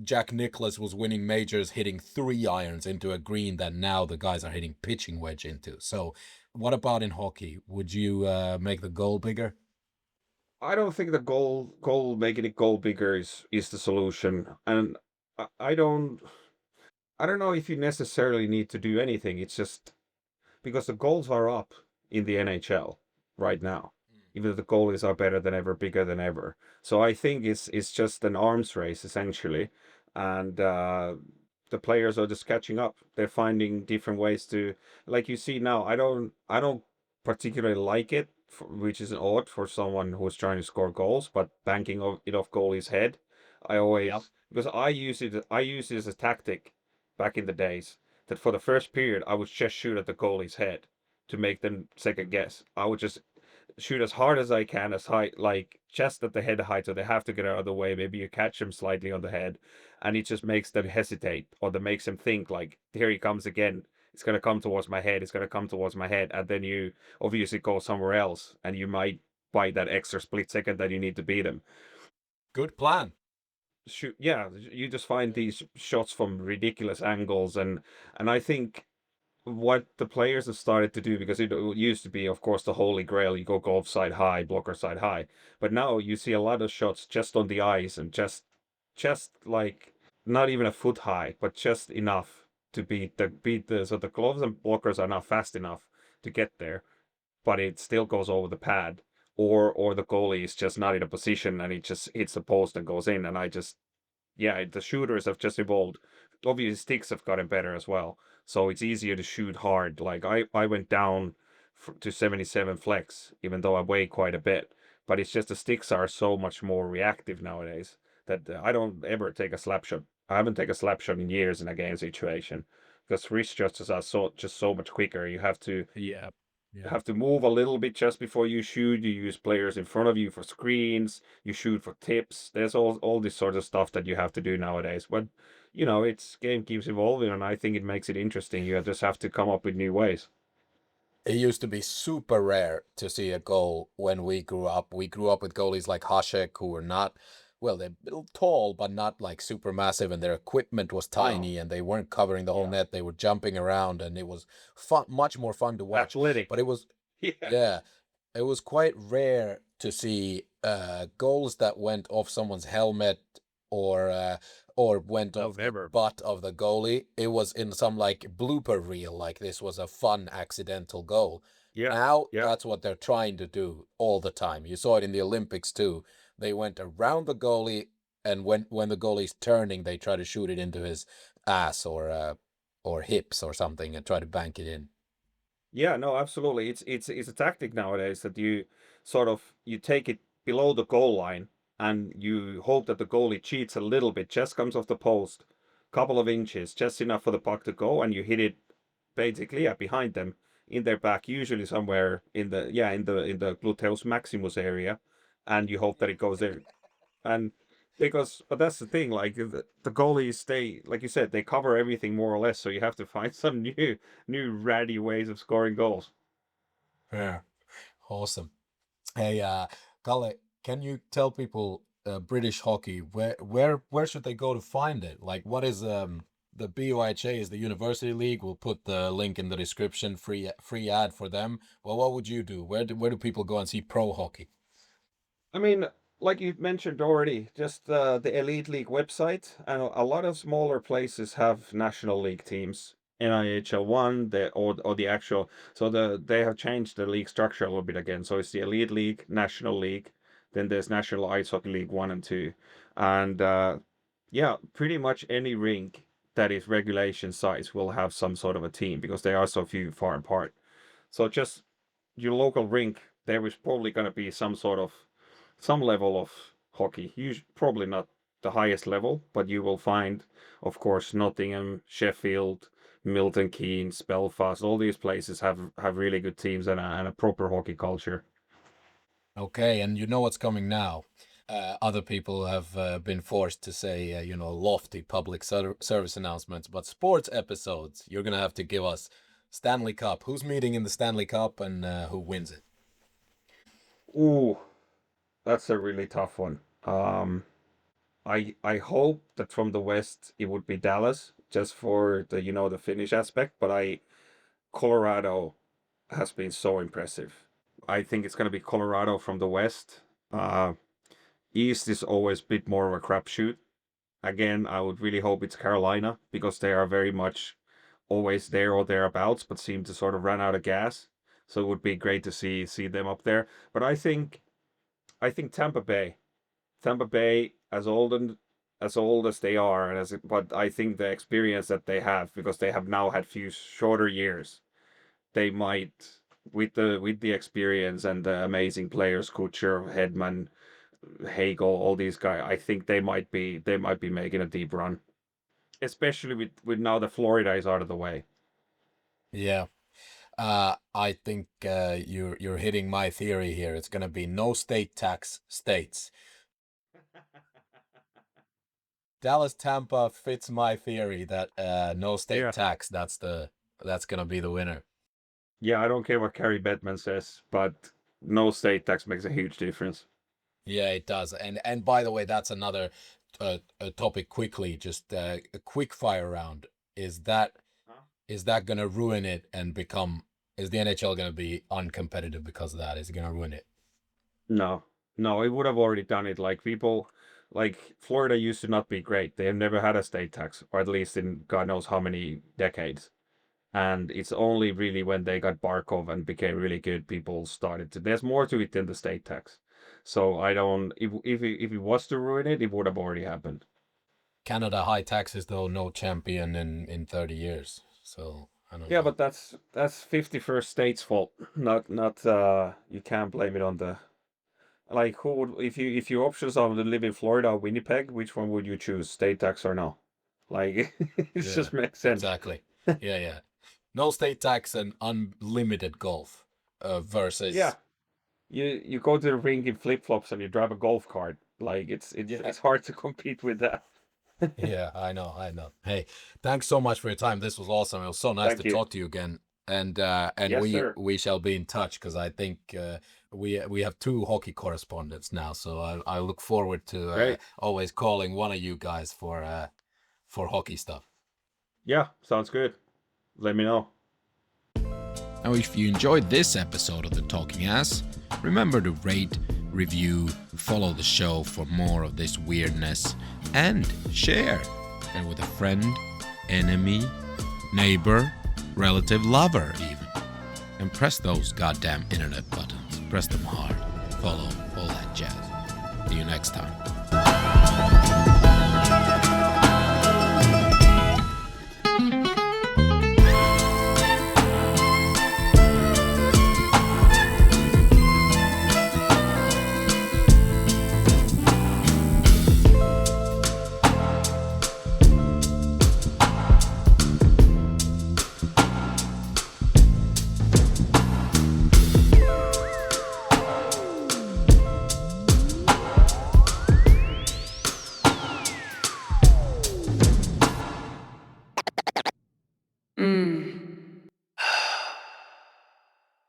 Speaker 3: Jack Nicklaus was winning majors hitting 3 irons into a green that now the guys are hitting pitching wedge into. So, what about in hockey? Would you make the goal bigger?
Speaker 2: I don't think the goal making it goal bigger is the solution, and I don't know if you necessarily need to do anything. It's just because the goals are up in the NHL right now. Even the goalies are better than ever, bigger than ever. So I think it's just an arms race essentially, and the players are just catching up. They're finding different ways to, like you see now. I don't particularly like it, which is odd for someone who's trying to score goals, but banking it off goalie's head. I
Speaker 3: Yep.
Speaker 2: always because I use it as a tactic back in the days that for the first period I would just shoot at the goalie's head to make them second guess. I would just shoot as hard as I can, as high, like just at the head height, so they have to get out of the way. Maybe you catch them slightly on the head, and it just makes them hesitate, or that makes them think like, here he comes again. It's gonna come towards my head. It's gonna come towards my head, and then you obviously go somewhere else, and you might bite that extra split second that you need to beat him.
Speaker 3: Good plan.
Speaker 2: Shoot, yeah, you just find these shots from ridiculous angles, and I think what the players have started to do, because it used to be, of course, the holy grail, you go golf side high, blocker side high, but now you see a lot of shots just on the ice, and just like not even a foot high, but just enough to beat the so the gloves and blockers are not fast enough to get there, but it still goes over the pad, or the goalie is just not in a position and it just hits the post and goes in. And I just yeah, the shooters have just evolved. Obviously, sticks have gotten better as well, so it's easier to shoot hard. Like I went down to 77 flex, even though I weigh quite a bit. But it's just the sticks are so much more reactive nowadays that I don't ever take a slap shot. I haven't taken a slap shot in years in a game situation because wrist shots are so much quicker. You
Speaker 3: Yeah. Yeah.
Speaker 2: have to move a little bit just before you shoot. You use players in front of you for screens. You shoot for tips. There's all this sort of stuff that you have to do nowadays. But it's game keeps evolving, and I think it makes it interesting. You just have to come up with new ways.
Speaker 3: It used to be super rare to see a goal when we grew up. We grew up with goalies like Hasek, who were not, well, they're built tall, but not like super massive, and their equipment was
Speaker 2: No,
Speaker 3: tiny, and they weren't covering the whole
Speaker 2: yeah,
Speaker 3: net. They were jumping around, and it was fun, much more fun to watch. But
Speaker 2: athletic.
Speaker 3: it was,
Speaker 2: Yeah,
Speaker 3: yeah, it was quite rare to see goals that went off someone's helmet or uh, or went
Speaker 2: no,
Speaker 3: off the
Speaker 2: never.
Speaker 3: butt of the goalie. It was in some like blooper reel, like this was a fun accidental goal.
Speaker 2: Yeah,
Speaker 3: Now
Speaker 2: yeah.
Speaker 3: that's what they're trying to do all the time. You saw it in the Olympics too. They went around the goalie, and when the goalie's turning, they try to shoot it into his ass or hips or something and try to bank it in.
Speaker 2: Yeah, no, absolutely. It's a tactic nowadays that you take it below the goal line and you hope that the goalie cheats a little bit, just comes off the post, couple of inches, just enough for the puck to go, and you hit it basically behind them in their back, usually somewhere in the gluteus maximus area, and you hope that it goes there. And but that's the thing, like the goalies, they, like you said, they cover everything more or less, so you have to find some new ratty ways of scoring goals.
Speaker 3: Yeah. Awesome. Hey, Kalle, can you tell people British hockey, where should they go to find it? Like, what is the BUIHA is the university league. We'll put the link in the description, free ad for them. Well, what would you do? Where do people go and see pro hockey?
Speaker 2: I mean, like you mentioned already, just the Elite League website, and a lot of smaller places have National League teams. NIHL one, or the actual, so they have changed the league structure a little bit again. So it's the Elite League, National League, then there's National Ice Hockey League 1 and 2, and yeah, pretty much any rink that is regulation size will have some sort of a team because they are so few far apart. So just your local rink, there is probably going to be some level of hockey. Probably not the highest level, but you will find, of course, Nottingham, Sheffield, Milton Keynes, Belfast. All these places have really good teams and a proper hockey culture.
Speaker 3: Okay, and you know what's coming now. Other people have been forced to say, lofty public service announcements, but sports episodes, you're going to have to give us Stanley Cup. Who's meeting in the Stanley Cup and who wins it?
Speaker 2: Ooh, that's a really tough one. I hope that from the West it would be Dallas, just for the Finnish aspect, but Colorado has been so impressive. I think it's gonna be Colorado from the West. East is always a bit more of a crapshoot. Again, I would really hope it's Carolina because they are very much always there or thereabouts, but seem to sort of run out of gas. So it would be great to see them up there. But I think Tampa Bay. Tampa Bay, as old as they are, but I think the experience that they have, because they have now had few shorter years, they might, with the experience and the amazing players, Kutcher, Hedman, Hagel, all these guys, I think they might be making a deep run, especially with now the Florida is out of the way.
Speaker 3: Yeah. I think you're hitting my theory here. It's gonna be no state tax states. Dallas Tampa fits my theory that no state
Speaker 2: Yeah.
Speaker 3: tax. That's gonna be the winner.
Speaker 2: Yeah, I don't care what Carrie Bettman says, but no state tax makes a huge difference.
Speaker 3: Yeah, it does. And by the way, that's another topic. Quickly, just a quick fire round. Is that
Speaker 2: Huh?
Speaker 3: is that gonna ruin it and become? Is the NHL gonna be uncompetitive because of that? Is it gonna ruin it?
Speaker 2: No, no, it would have already done it. Like people, like Florida used to not be great. They have never had a state tax, or at least in God knows how many decades. And it's only really when they got Barkov and became really good, people started to. There's more to it than the state tax. So I don't. If it was to ruin it, it would have already happened.
Speaker 3: Canada high taxes though, no champion in 30 years. So I don't
Speaker 2: Yeah,
Speaker 3: know.
Speaker 2: but that's 51st state's fault. Not you can't blame it on the, like, who would, if your options are to live in Florida or Winnipeg, which one would you choose? State tax or no? Like it
Speaker 3: Yeah,
Speaker 2: just makes sense.
Speaker 3: exactly. Yeah, yeah. No state tax and unlimited golf
Speaker 2: Yeah.
Speaker 3: versus
Speaker 2: You go to the rink in flip flops and you drive a golf cart. Like
Speaker 3: yeah.
Speaker 2: it's hard to compete with that.
Speaker 3: Yeah, I know, I know. Hey, thanks so much for your time. This was awesome. It was so nice to
Speaker 2: Thank you.
Speaker 3: talk to you again. And
Speaker 2: Yes,
Speaker 3: we
Speaker 2: sir.
Speaker 3: we shall be in touch because I think we have two hockey correspondents now. So I look forward to
Speaker 2: Great.
Speaker 3: always calling one of you guys for hockey stuff.
Speaker 2: Yeah, sounds good. Let me know.
Speaker 3: Now, if you enjoyed this episode of The Talking Ass, remember to rate, review, follow the show for more of this weirdness, and share. And with a friend, enemy, neighbor, relative, lover, even. And press those goddamn internet buttons. Press them hard. Follow, all that jazz. See you next time.